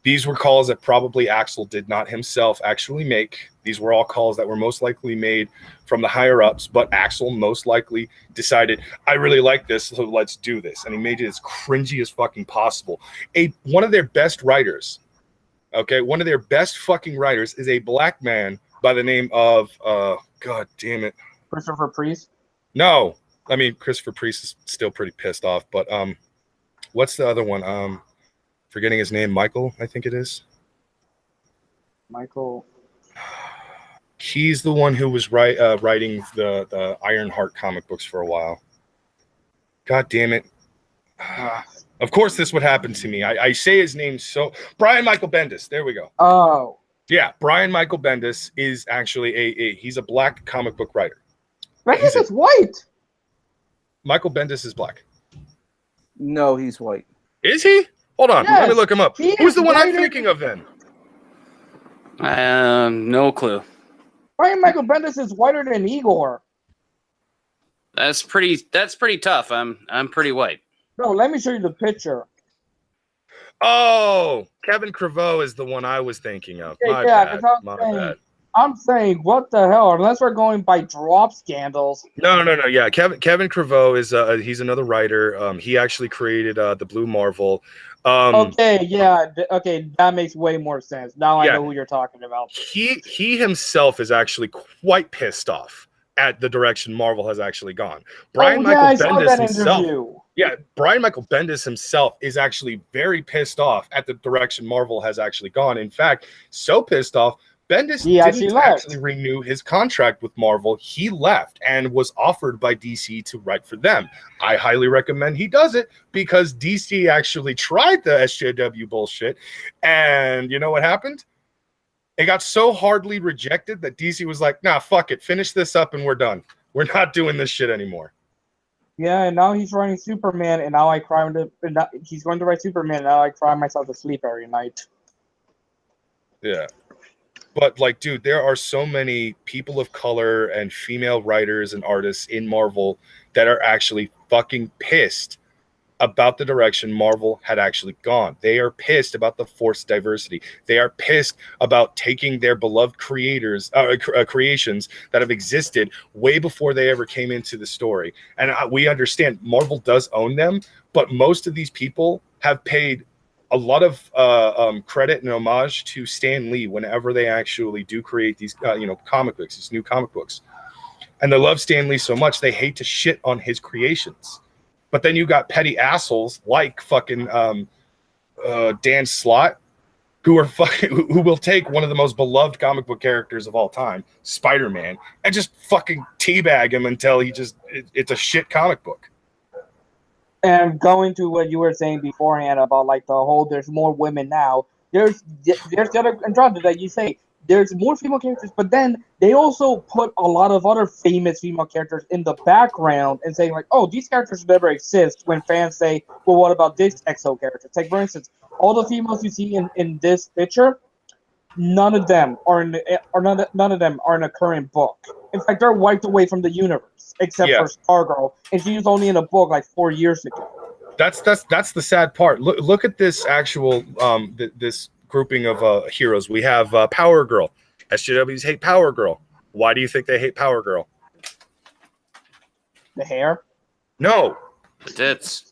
These were calls that probably Axel did not himself actually make. These were all calls that were most likely made from the higher ups, but Axel most likely decided, I really like this, so let's do this. And he made it as cringy as fucking possible. One of their best writers, okay, one of their best fucking writers is a black man by the name of, God damn it. Christopher Priest. No, I mean, Christopher Priest is still pretty pissed off, but what's the other one? Forgetting his name, Michael, I think it is. Michael. He's the one who was writing the Ironheart comic books for a while. God damn it. Of course this would happen to me. I say his name so... Brian Michael Bendis. There we go. Oh. Yeah, Brian Michael Bendis is actually he's a black comic book writer. Bendis is white. Michael Bendis is black. No, he's white. Is he? Hold on. Yes, Let me look him up. he Who's is the one I'm whiter- thinking of then? No clue. Brian Michael Bendis is whiter than Igor. That's pretty tough. I'm pretty white. Bro, let me show you the picture. Oh, Kevin Creveau is the one I was thinking of. Yeah, My yeah, bad. that's My what I'm saying. bad. I'm saying, what the hell? Unless we're going by drop scandals. No. Yeah, Kevin Creveau is he's another writer. He actually created the Blue Marvel. Okay, yeah, okay, that makes way more sense. Now I Yeah. know who you're talking about. He himself is actually quite pissed off at the direction Marvel has actually gone. Brian yeah, I Michael saw Bendis that himself. interview. Yeah, Brian Michael Bendis himself is actually very pissed off at the direction Marvel has actually gone. In fact, so pissed off, Bendis He actually didn't left. actually renew his contract with Marvel. He left and was offered by DC to write for them. I highly recommend he does it because DC actually tried the SJW bullshit. And you know what happened? It got so hardly rejected that DC was like, nah, fuck it. Finish this up and we're done. We're not doing this shit anymore. Yeah, and now he's writing Superman, and now I cry. He's going to write Superman, and now I cry myself to sleep every night. Yeah. But like, dude, there are so many people of color and female writers and artists in Marvel that are actually fucking pissed about the direction Marvel had actually gone. They are pissed about the forced diversity. They are pissed about taking their beloved creators, creations that have existed way before they ever came into the story. And we understand Marvel does own them, but most of these people have paid a lot of credit and homage to Stan Lee whenever they actually do create these, comic books, these new comic books. And they love Stan Lee so much they hate to shit on his creations. But then you got petty assholes like fucking Dan Slott, who will take one of the most beloved comic book characters of all time, Spider-Man, and just fucking teabag him until it's a shit comic book. And going to what you were saying beforehand about like the whole, there's more women now. There's the other contrast that you say there's more female characters, but then they also put a lot of other famous female characters in the background and saying like, oh, these characters never exist. When fans say, well, what about this XO character? Like for instance, all the females you see in this picture, none of them are in a current book. In fact, they're wiped away from the universe, except for Stargirl, and she was only in a book like 4 years ago. That's the sad part. Look at this actual this grouping of heroes. We have Power Girl. SJWs hate Power Girl. Why do you think they hate Power Girl? The hair? No, Tits.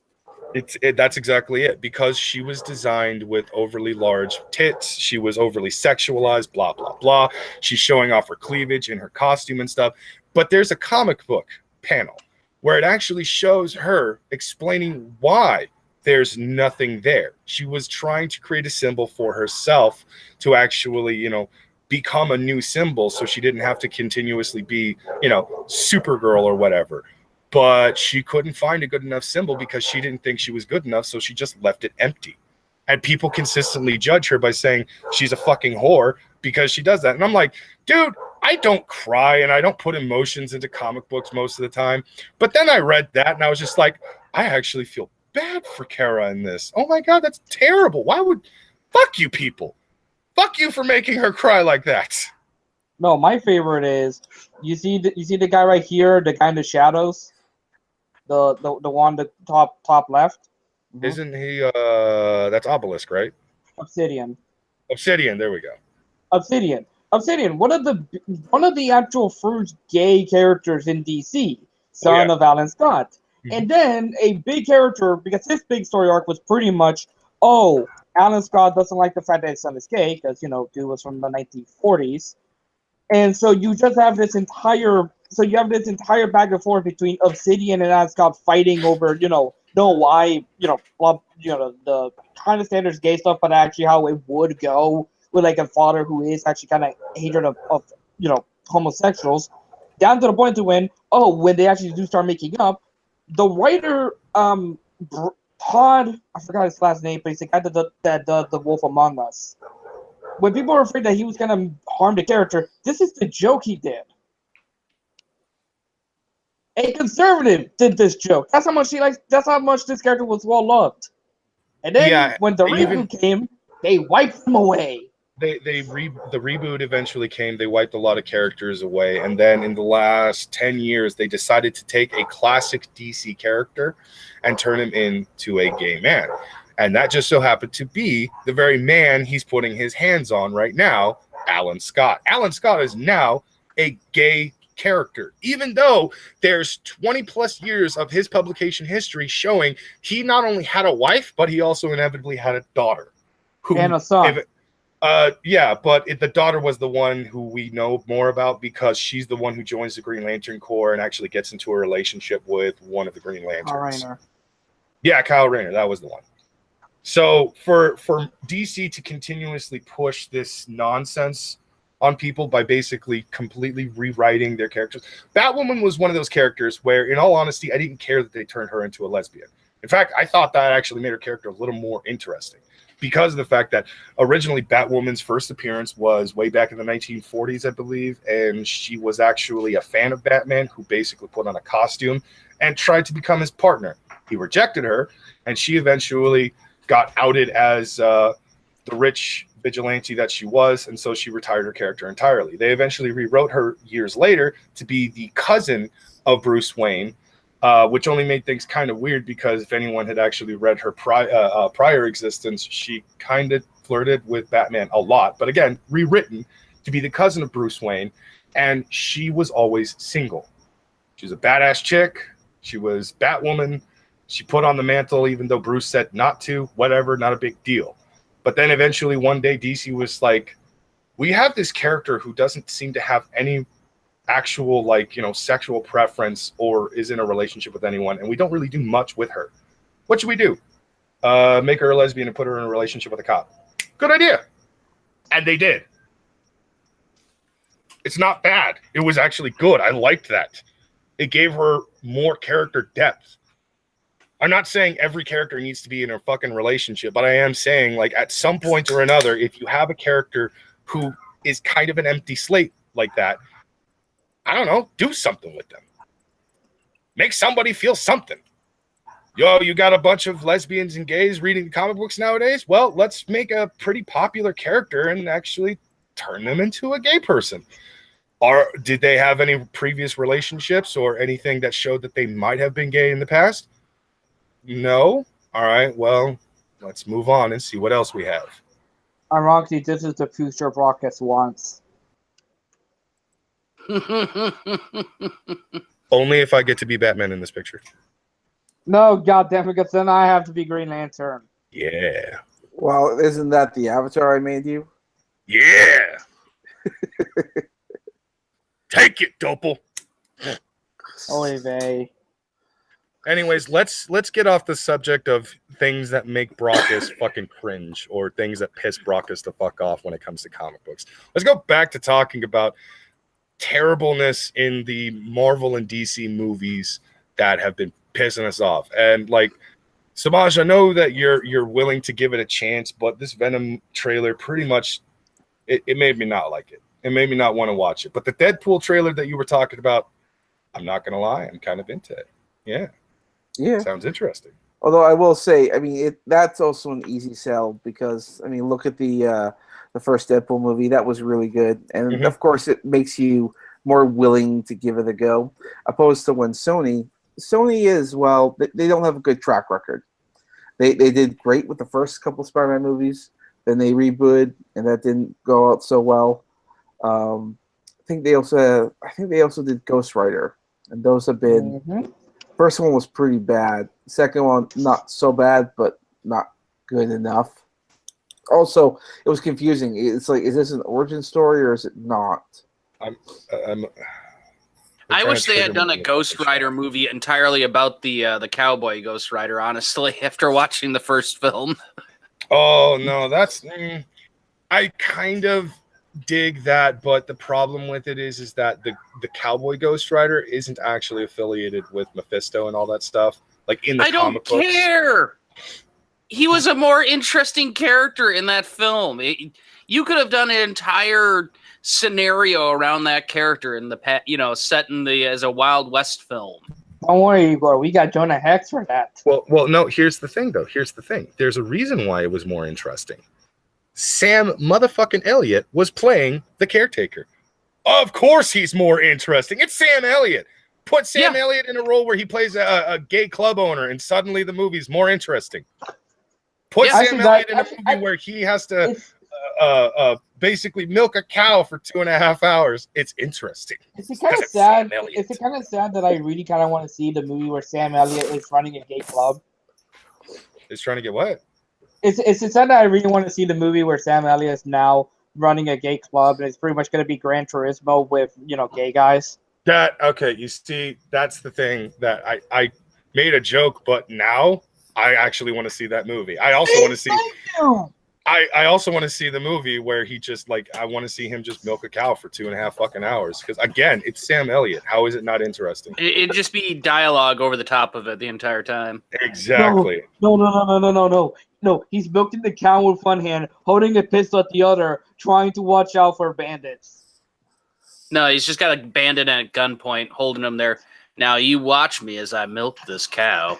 That's exactly it. Because she was designed with overly large tits. She was overly sexualized, blah, blah, blah. She's showing off her cleavage in her costume and stuff. But there's a comic book panel where it actually shows her explaining why there's nothing there. She was trying to create a symbol for herself to actually, become a new symbol so she didn't have to continuously be, Supergirl or whatever. But she couldn't find a good enough symbol because she didn't think she was good enough, so she just left it empty. And people consistently judge her by saying she's a fucking whore because she does that. And I'm like, dude, I don't cry and I don't put emotions into comic books most of the time. But then I read that and I was just like, I actually feel bad for Kara in this. Oh my god, that's terrible. Why would fuck you people? Fuck you for making her cry like that. No, my favorite is you see the guy right here, the guy in the shadows, the one the top left, Isn't he that's Obelisk, right? Obsidian. Obsidian, there we go. Obsidian. One of the actual first gay characters in DC, son of Alan Scott. And then a big character, because his big story arc was pretty much, oh, Alan Scott doesn't like the fact that his son is gay, because, you know, dude was from the 1940s. And so you just have this entire back and forth between Obsidian and Alan Scott fighting over, why, the kind of standards gay stuff, but actually how it would go with like a father who is actually kind of hatred of homosexuals, down to the point to when they actually do start making up, the writer Todd, I forgot his last name, but he's the guy that does The Wolf Among Us. When people were afraid that he was gonna harm the character, this is the joke he did. A conservative did this joke. That's how much this character was well loved. And then when the reboot came, they wiped him away. The reboot eventually came. They wiped a lot of characters away, and then in the last 10 years, they decided to take a classic DC character and turn him into a gay man. And that just so happened to be the very man he's putting his hands on right now, Alan Scott. Alan Scott is now a gay character, even though there's 20 plus years of his publication history showing he not only had a wife, but he also inevitably had a daughter. And a son. But the daughter was the one who we know more about because she's the one who joins the Green Lantern Corps and actually gets into a relationship with one of the Green Lanterns. Kyle Rayner. Yeah, Kyle Rayner. That was the one. So for DC to continuously push this nonsense on people by basically completely rewriting their characters. Batwoman was one of those characters where, in all honesty, I didn't care that they turned her into a lesbian. In fact, I thought that actually made her character a little more interesting, because of the fact that originally Batwoman's first appearance was way back in the 1940s, I believe, and she was actually a fan of Batman who basically put on a costume and tried to become his partner. He rejected her, and she eventually got outed as the rich vigilante that she was, and so she retired her character entirely. They eventually rewrote her years later to be the cousin of Bruce Wayne, which only made things kind of weird because if anyone had actually read her prior existence, she kind of flirted with Batman a lot. But again, rewritten to be the cousin of Bruce Wayne, and she was always single. She was a badass chick. She was Batwoman. She put on the mantle even though Bruce said not to. Whatever, not a big deal. But then eventually one day DC was like, we have this character who doesn't seem to have any actual sexual preference or is in a relationship with anyone, and we don't really do much with her. What should we do? Make her a lesbian and put her in a relationship with a cop. Good idea. And they did. It's not bad. It was actually good. I liked that. It gave her more character depth. I'm not saying every character needs to be in a fucking relationship, but I am saying, like, at some point or another, if you have a character who is kind of an empty slate like that, I don't know, do something with them. Make somebody feel something. Yo, you got a bunch of lesbians and gays reading comic books nowadays? Well, let's make a pretty popular character and actually turn them into a gay person. Or did they have any previous relationships or anything that showed that they might have been gay in the past? No? All right, well, let's move on and see what else we have. Ironically, this is the future Rockets wants. Only if I get to be Batman in this picture. No, goddamn, because then I have to be Green Lantern. Yeah. Well, isn't that the avatar I made you? Yeah. Take it, Doppel. Oy vey. Anyways, let's get off the subject of things that make Brockus fucking cringe or things that piss Brockus the fuck off when it comes to comic books. Let's go back to talking about terribleness in the Marvel and DC movies that have been pissing us off. And like, Samaj, I know that you're willing to give it a chance, but this Venom trailer pretty much it made me not like it. It made me not want to watch it. But the Deadpool trailer that you were talking about, I'm not gonna lie, I'm kind of into it. Yeah. Yeah. Sounds interesting. Although I will say, I mean, that's also an easy sell because I mean, look at the first Deadpool movie. That was really good, and Mhm. of course, it makes you more willing to give it a go, opposed to when Sony is well, they don't have a good track record. They did great with the first couple Spider-Man movies, then they rebooted, and that didn't go out so well. I think they also did Ghost Rider, and those have been. Mhm. First one was pretty bad. Second one, not so bad, but not good enough. Also, it was confusing. It's like, is this an origin story or is it not? I'm I trying wish to they had trigger done my a Ghost Rider movie entirely about the cowboy Ghost Rider. Honestly, after watching the first film, Oh no, I kind of dig that, but the problem with it is that the cowboy Ghost Rider isn't actually affiliated with Mephisto and all that stuff. Like in the I don't comic books. care. He was a more interesting character in that film. You could have done an entire scenario around that character in the set in the as a Wild West film. Don't worry, Igor. We got Jonah Hex for that. Well, no. Here's the thing, though. Here's the thing. There's a reason why it was more interesting. Sam motherfucking Elliott was playing the caretaker. Of course, he's more interesting. It's Sam Elliott. Put Sam Elliott in a role where he plays a gay club owner, and suddenly the movie's more interesting. Put Sam Elliott in a movie where he has to basically milk a cow for 2.5 hours. It's interesting. Is it kind of sad? Is it kind of sad that I really kind of want to see the movie where Sam Elliott is running a gay club? Is trying to get what? It's sad that I really want to see the movie where Sam Elliott is now running a gay club, and it's pretty much going to be Gran Turismo with gay guys. You see, that's the thing that I made a joke, but now I actually want to see that movie. I also want to see. I also want to see the movie where he just I want to see him just milk a cow for 2.5 fucking hours. Because again, it's Sam Elliott. How is it not interesting? It'd just be dialogue over the top of it the entire time. Exactly. No. He's milking the cow with one hand, holding a pistol at the other, trying to watch out for bandits. No, he's just got a bandit at gunpoint holding him there. Now you watch me as I milk this cow.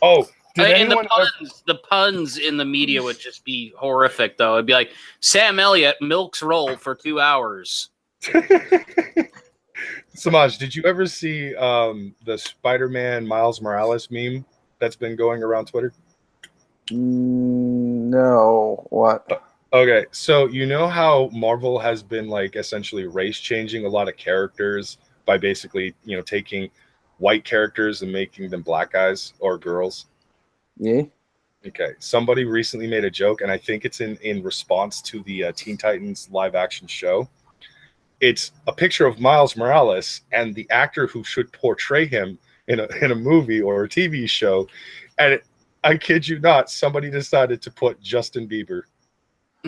Oh, and the puns in the media would just be horrific, though. It'd be like, Sam Elliott milks roll for 2 hours. Samaj, did you ever see the Spider-Man Miles Morales meme that's been going around Twitter? No. What? Okay, so you know how Marvel has been essentially race changing a lot of characters by basically, taking white characters and making them black guys or girls? Yeah. Okay, somebody recently made a joke, and I think it's in response to the Teen Titans live action show. It's a picture of Miles Morales and the actor who should portray him in a movie or a TV show, and I kid you not, somebody decided to put Justin Bieber.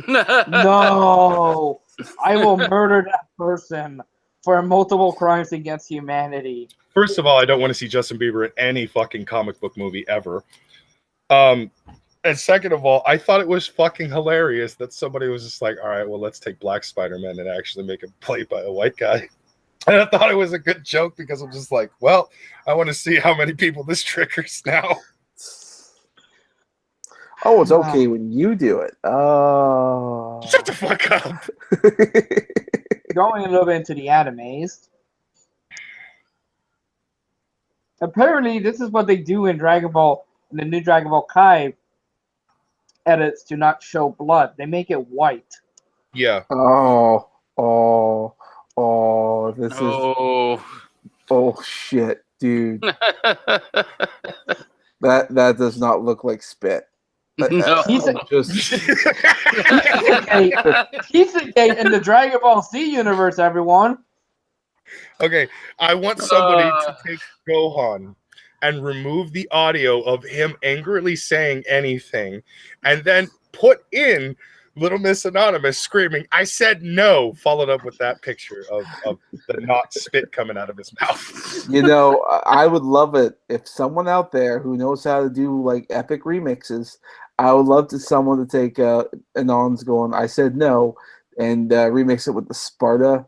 No, I will murder that person for multiple crimes against humanity. First of all, I don't want to see Justin Bieber in any fucking comic book movie ever. And second of all, I thought it was fucking hilarious that somebody was just like, all right, well, let's take Black Spider-Man and actually make him played by a white guy. And I thought it was a good joke because I'm just like, well, I want to see how many people this triggers now. Oh, it's okay when you do it. Oh. Shut the fuck up. Going a little bit into the animes. Apparently, this is what they do in Dragon Ball, in the new Dragon Ball Kai edits to not show blood. They make it white. Yeah. This is. Oh shit, dude. That does not look like spit. No. He's a gay in the Dragon Ball Z universe, everyone. Okay, I want somebody to take Gohan and remove the audio of him angrily saying anything, and then put in Little Miss Anonymous screaming, "I said no," followed up with that picture of the not spit coming out of his mouth. You know, I would love it if someone out there who knows how to do like epic remixes. I would love someone to take Anon's going, "I said no," and remix it with the Sparta.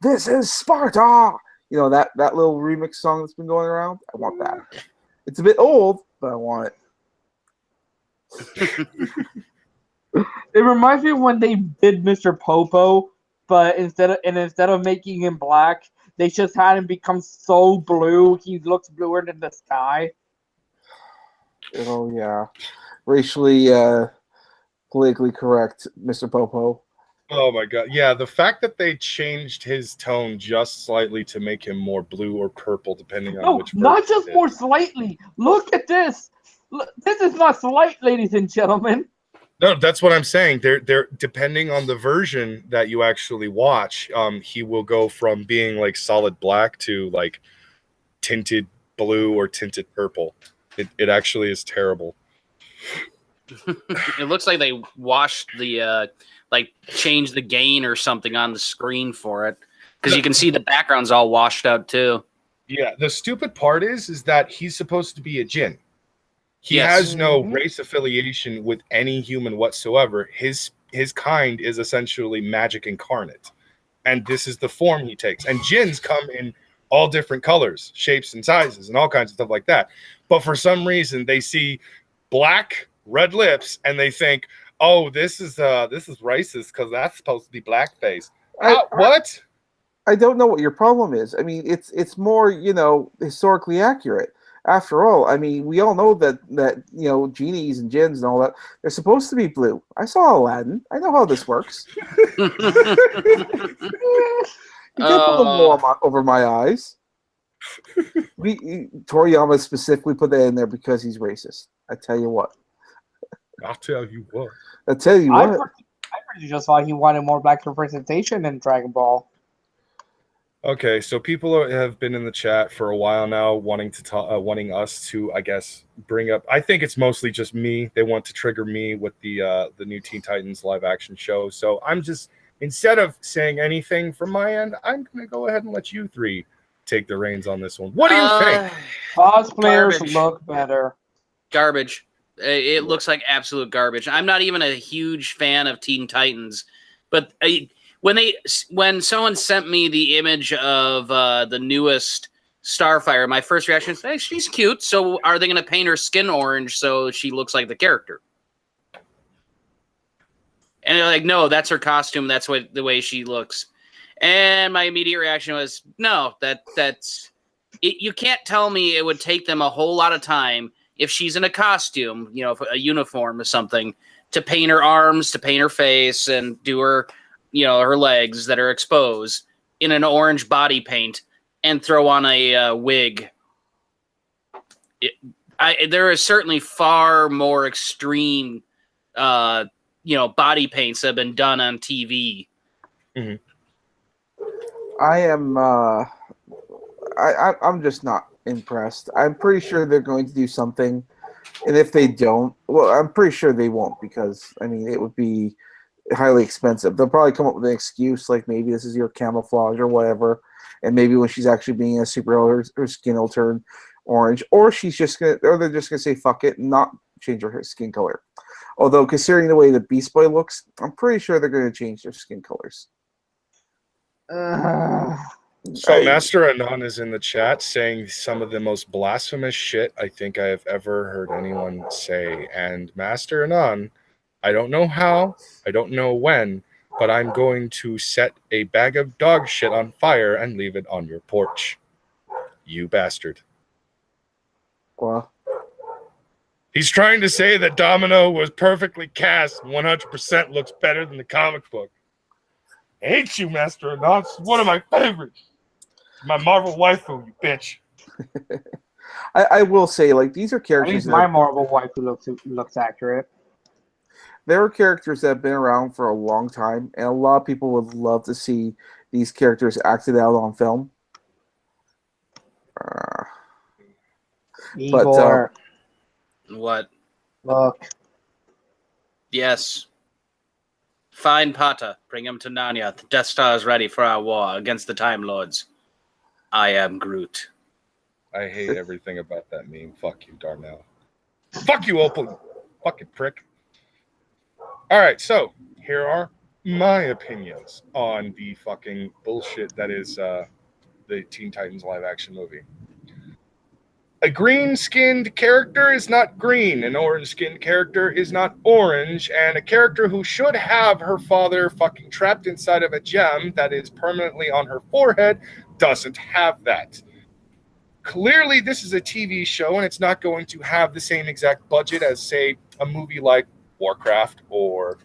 This is Sparta. You know, that little remix song that's been going around. I want that. It's a bit old, but I want it. It reminds me of when they did Mr. Popo, but instead of making him black, they just had him become so blue he looks bluer than the sky. Oh yeah, racially politically correct, Mr. Popo. Oh my god. Yeah, the fact that they changed his tone just slightly to make him more blue or purple, depending on No, which not version just it more is. slightly. Look at this. This is not slight, ladies and gentlemen. No, that's what I'm saying. They're depending on the version that you actually watch, he will go from being like solid black to like tinted blue or tinted purple. It actually is terrible. It looks like they washed the like changed the gain or something on the screen for it, because you can see the background's all washed out too. Yeah, the stupid part is that he's supposed to be a djinn. He Yes. has no race affiliation with any human whatsoever. His kind is essentially magic incarnate, and this is the form he takes. And jinns come in all different colors, shapes, and sizes, and all kinds of stuff like that. But for some reason, they see black, red lips, and they think, "Oh, this is racist because that's supposed to be blackface." What? I don't know what your problem is. I mean, it's more, you know, historically accurate. After all, I mean, we all know that you know, genies and jinns and all that, they're supposed to be blue. I saw Aladdin. I know how this works. You can't put a wool over my eyes. Toriyama specifically put that in there because he's racist. I tell you what. I'll tell you what. I tell you I what. pretty just thought he wanted more black representation in Dragon Ball. Okay, so people have been in the chat for a while now, wanting us to, I guess, bring up. I think it's mostly just me. They want to trigger me with the new Teen Titans live action show. So I'm just, instead of saying anything from my end, I'm gonna go ahead and let you three take the reins on this one. What do you think? Cosplayers Garbage. look better. Garbage. It looks like absolute garbage. I'm not even a huge fan of Teen Titans, but when someone sent me the image of the newest Starfire, my first reaction is, "Hey, she's cute. So are they going to paint her skin orange so she looks like the character?" And they're like, "No, that's her costume. That's the way she looks." And my immediate reaction was, "No, that's it. You can't tell me it would take them a whole lot of time if she's in a costume, you know, a uniform or something, to paint her arms, to paint her face, and do her, you know, her legs that are exposed in an orange body paint and throw on a wig." There is certainly far more extreme, you know, body paints that have been done on TV. Mm-hmm. I am. I'm just not impressed. I'm pretty sure they're going to do something, and if they don't, well, I'm pretty sure they won't, because I mean, it would be highly expensive. They'll probably come up with an excuse like maybe this is your camouflage or whatever, and maybe when she's actually being a superhero, her skin will turn orange, or they're just gonna say fuck it and not change her skin color. Although considering the way the Beast Boy looks, I'm pretty sure they're gonna change their skin colors. So Master Anon is in the chat saying some of the most blasphemous shit I think I have ever heard anyone say. And Master Anon, I don't know how, I don't know when, but I'm going to set a bag of dog shit on fire and leave it on your porch. You bastard. Well, he's trying to say that Domino was perfectly cast and 100% looks better than the comic book. I hate you, Master Anon. It's one of my favorites. My Marvel waifu, you bitch. I will say, like, these are At characters. least my Marvel waifu looks accurate. There are characters that have been around for a long time, and a lot of people would love to see these characters acted out on film. Igor, What? look. Yes. Find Pata. Bring him to Narnia. The Death Star is ready for our war against the Time Lords. I am Groot. I hate everything about that meme. Fuck you, Darnell. Fuck you, Opal. Fucking prick. All right, so here are my opinions on the fucking bullshit that is the Teen Titans live action movie. A green-skinned character is not green. An orange-skinned character is not orange. And a character who should have her father fucking trapped inside of a gem that is permanently on her forehead doesn't have that. Clearly, this is a TV show, and it's not going to have the same exact budget as, say, a movie like Warcraft or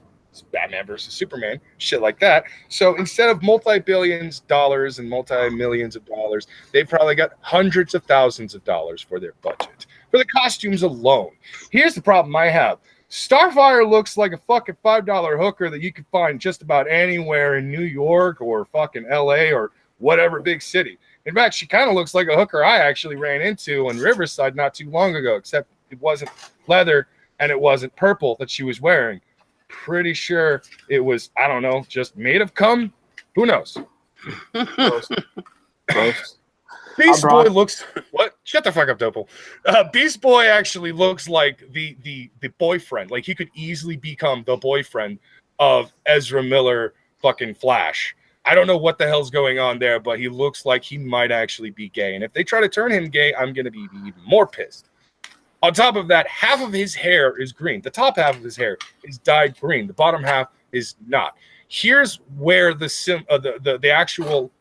Batman versus Superman, shit like that. So instead of multi-billions dollars and multi-millions of dollars, they probably got hundreds of thousands of dollars for their budget for the costumes alone. Here's the problem I have. Starfire looks like a fucking $5 hooker that you can find just about anywhere in New York or fucking LA or whatever big city. In fact, she kind of looks like a hooker I actually ran into in Riverside not too long ago, except it wasn't leather and it wasn't purple that she was wearing. Pretty sure it was, I don't know, just made of cum. Who knows? Close. Beast Boy looks what? Shut the fuck up, Dopal. Beast Boy actually looks like the boyfriend. Like he could easily become the boyfriend of Ezra Miller fucking Flash. I don't know what the hell's going on there, but he looks like he might actually be gay. And if they try to turn him gay, I'm gonna be even more pissed. On top of that, half of his hair is green. The top half of his hair is dyed green. The bottom half is not. Here's where the actual,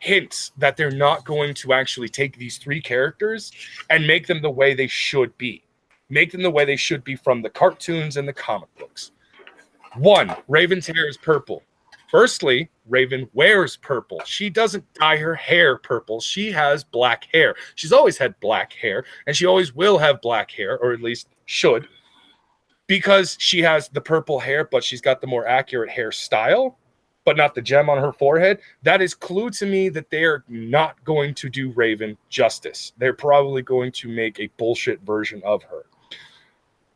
hints that they're not going to actually take these three characters and make them the way they should be. Make them the way they should be from the cartoons and the comic books. 1, Raven's hair is purple. Firstly, Raven wears purple. She doesn't dye her hair purple. She has black hair. She's always had black hair, and she always will have black hair, or at least should, because she has the purple hair, but she's got the more accurate hairstyle, but not the gem on her forehead. That is clue to me that they're not going to do Raven justice. They're probably going to make a bullshit version of her.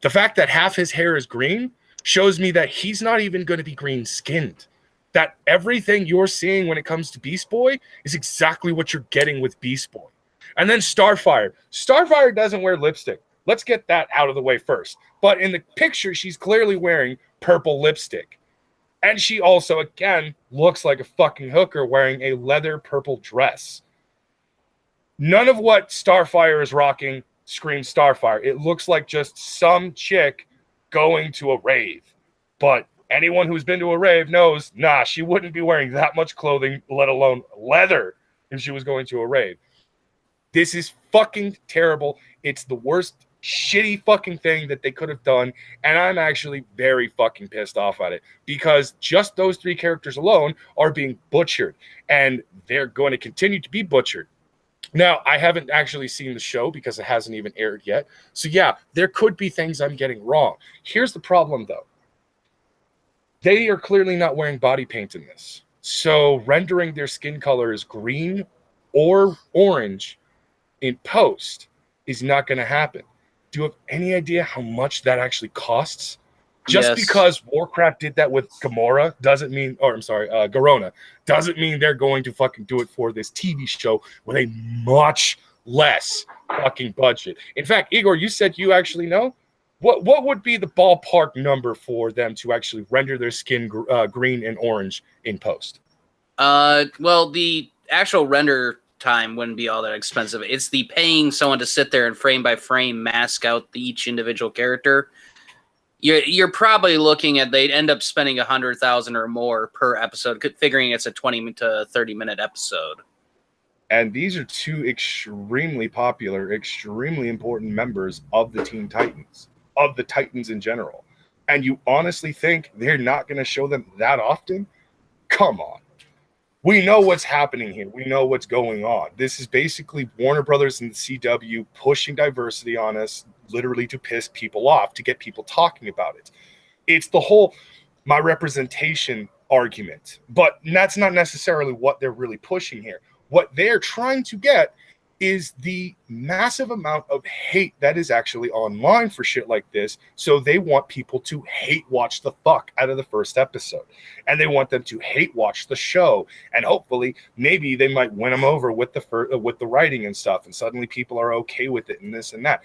The fact that half his hair is green shows me that he's not even going to be green-skinned. That everything you're seeing when it comes to Beast Boy is exactly what you're getting with Beast Boy. And then Starfire. Starfire doesn't wear lipstick. Let's get that out of the way first. But in the picture, she's clearly wearing purple lipstick. And she also, again, looks like a fucking hooker wearing a leather purple dress. None of what Starfire is rocking screams Starfire. It looks like just some chick going to a rave. But anyone who's been to a rave knows, nah, she wouldn't be wearing that much clothing, let alone leather, if she was going to a rave. This is fucking terrible. It's the worst shitty fucking thing that they could have done, and I'm actually very fucking pissed off at it because just those three characters alone are being butchered, and they're going to continue to be butchered. Now, I haven't actually seen the show because it hasn't even aired yet, so yeah, there could be things I'm getting wrong. Here's the problem, though. They are clearly not wearing body paint in this. So rendering their skin color as green or orange in post is not going to happen. Do you have any idea how much that actually costs? Just because Warcraft did that with Gamora doesn't mean, Garona, doesn't mean they're going to fucking do it for this TV show with a much less fucking budget. In fact, Igor, you said you actually know. What would be the ballpark number for them to actually render their skin green and orange in post? Well, the actual render time wouldn't be all that expensive. It's the paying someone to sit there and frame by frame mask out each individual character. You're probably looking at they'd end up spending $100,000 or more per episode, figuring it's a 20 to 30-minute episode. And these are two extremely popular, extremely important members of the Teen Titans, of the Titans in general. And you honestly think they're not going to show them that often? Come on. We know what's happening here. We know what's going on. This is basically Warner Brothers and the CW pushing diversity on us, literally to piss people off, to get people talking about it. It's the whole my representation argument. But that's not necessarily what they're really pushing here. What they're trying to get is the massive amount of hate that is actually online for shit like this. So they want people to hate watch the fuck out of the first episode. And they want them to hate watch the show. And hopefully, maybe they might win them over with the writing and stuff. And suddenly people are okay with it and this and that.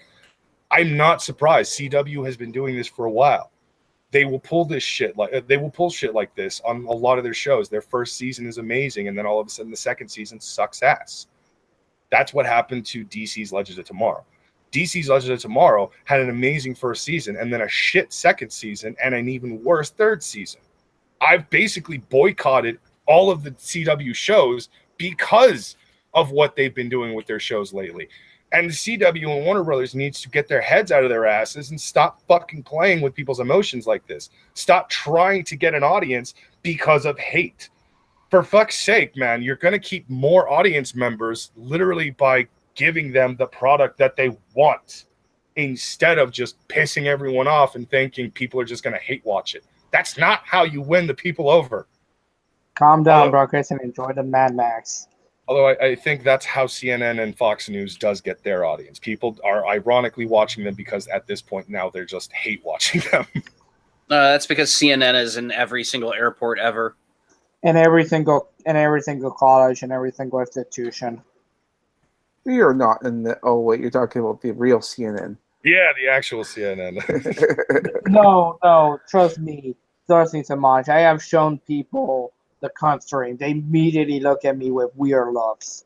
I'm not surprised. CW has been doing this for a while. they will pull shit like this on a lot of their shows. Their first season is amazing, and then all of a sudden the second season sucks ass. That's what happened to DC's Legends of Tomorrow. DC's Legends of Tomorrow had an amazing first season and then a shit second season and an even worse third season. I've basically boycotted all of the CW shows because of what they've been doing with their shows lately. And the CW and Warner Brothers needs to get their heads out of their asses and stop fucking playing with people's emotions like this. Stop trying to get an audience because of hate. For fuck's sake, man, you're going to keep more audience members literally by giving them the product that they want instead of just pissing everyone off and thinking people are just going to hate watch it. That's not how you win the people over. Calm down, Brockers, and enjoy the Mad Max. Although I think that's how CNN and Fox News does get their audience. People are ironically watching them because at this point now they're just hate watching them. That's because CNN is in every single airport ever. In every single college and every single institution. We are not in the. Oh wait, you're talking about the real CNN. Yeah, the actual CNN. No, trust me, Samaj. I have shown people the Conjuring. They immediately look at me with weird looks.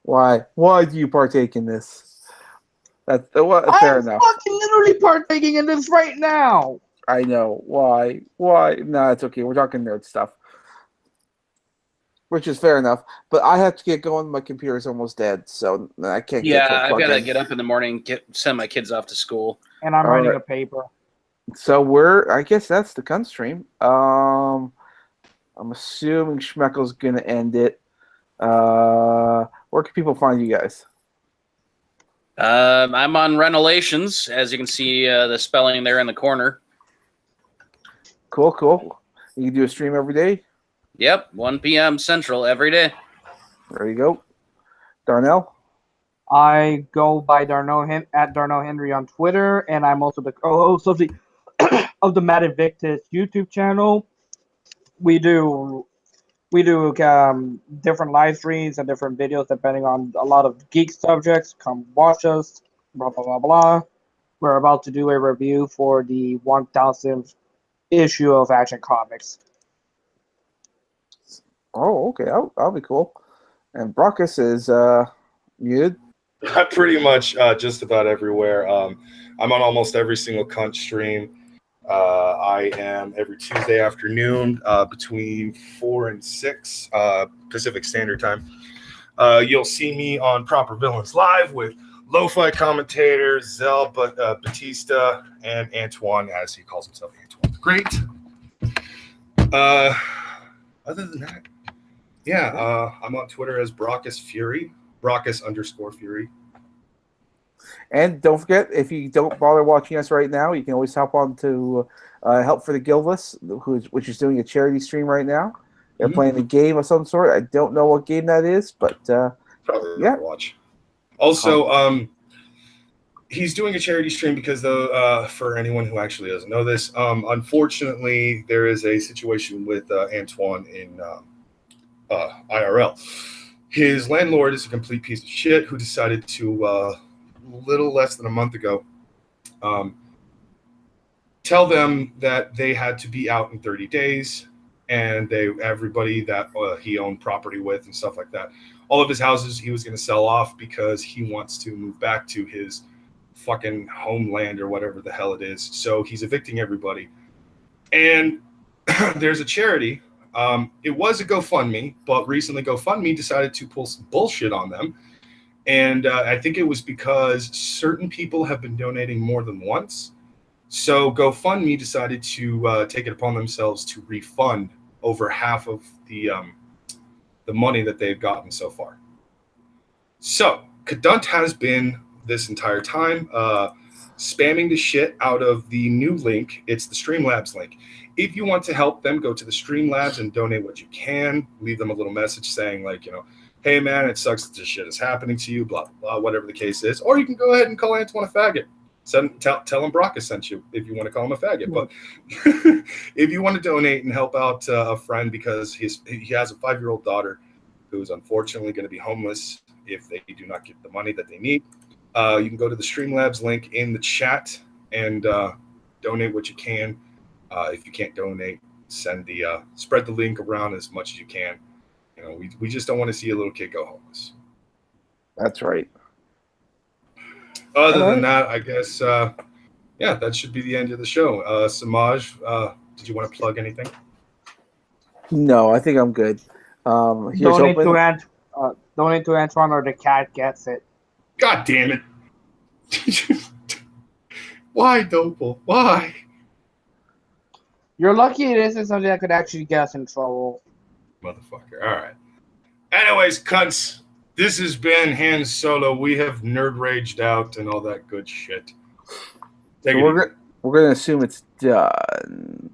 Why? Why do you partake in this? That's fair enough. I'm fucking literally partaking in this right now. I know. Why? Why? No, it's okay. We're talking nerd stuff. Which is fair enough. But I have to get going. My computer's almost dead, so I can't Yeah, I've got to get up in the morning, send my kids off to school. And I'm writing a paper. So I guess that's the Kun stream. I'm assuming Schmeckel's going to end it. Where can people find you guys? I'm on Renovations, as you can see the spelling there in the corner. Cool. You do a stream every day? Yep, 1 p.m. Central every day. There you go. Darnell? I go by at Darnell Henry on Twitter, and I'm also the co-host of the Matt Invictus YouTube channel. We do different live streams and different videos depending on a lot of geek subjects. Come watch us, blah, blah, blah, blah. We're about to do a review for the 1000th issue of Action Comics. Oh, okay. That'll be cool. And Brockus is muted. I'm pretty much just about everywhere. I'm on almost every single cunt stream. I am every Tuesday afternoon between 4 and 6 Pacific Standard Time. You'll see me on Proper Villains Live with Lo-Fi commentators, Zell Batista, and Antoine, as he calls himself, Antoine the Great. Other than that, yeah, I'm on Twitter as Brockus Fury, Brockus_Fury. And don't forget, if you don't bother watching us right now, you can always hop on to Help for the Guildless, which is doing a charity stream right now. They're playing a game of some sort. I don't know what game that is, but probably yeah. Watch. Also, he's doing a charity stream because, for anyone who actually doesn't know this, unfortunately, there is a situation with Antoine in IRL. His landlord is a complete piece of shit who decided to, little less than a month ago, tell them that they had to be out in 30 days, and everybody that he owned property with and stuff like that, all of his houses he was going to sell off because he wants to move back to his fucking homeland or whatever the hell it is. So he's evicting everybody. And there's a charity. It was a GoFundMe, but recently GoFundMe decided to pull some bullshit on them. And I think it was because certain people have been donating more than once. So GoFundMe decided to take it upon themselves to refund over half of the money that they've gotten so far. So Kadunt has been this entire time spamming the shit out of the new link. It's the Streamlabs link. If you want to help them, go to the Streamlabs and donate what you can. Leave them a little message saying, like, hey man, it sucks that this shit is happening to you, blah, blah, whatever the case is. Or you can go ahead and call Antoine a faggot. Tell him Brockus sent you if you want to call him a faggot. But if you want to donate and help out a friend because he has a 5-year-old daughter who's unfortunately going to be homeless if they do not get the money that they need, you can go to the Streamlabs link in the chat and donate what you can. If you can't donate, send the spread the link around as much as you can. You know, we just don't want to see a little kid go homeless. That's right. Other than that, I guess, yeah, that should be the end of the show. Samaj, did you want to plug anything? No, I think I'm good. Here's Donate hoping. donate to Antoine or the cat gets it. God damn it. Why, Dopal? Why? You're lucky it isn't something that could actually get us in trouble. Motherfucker. All right. Anyways, cunts, this has been Han Solo. We have nerd raged out and all that good shit. Take So it easy. we're gonna assume it's done.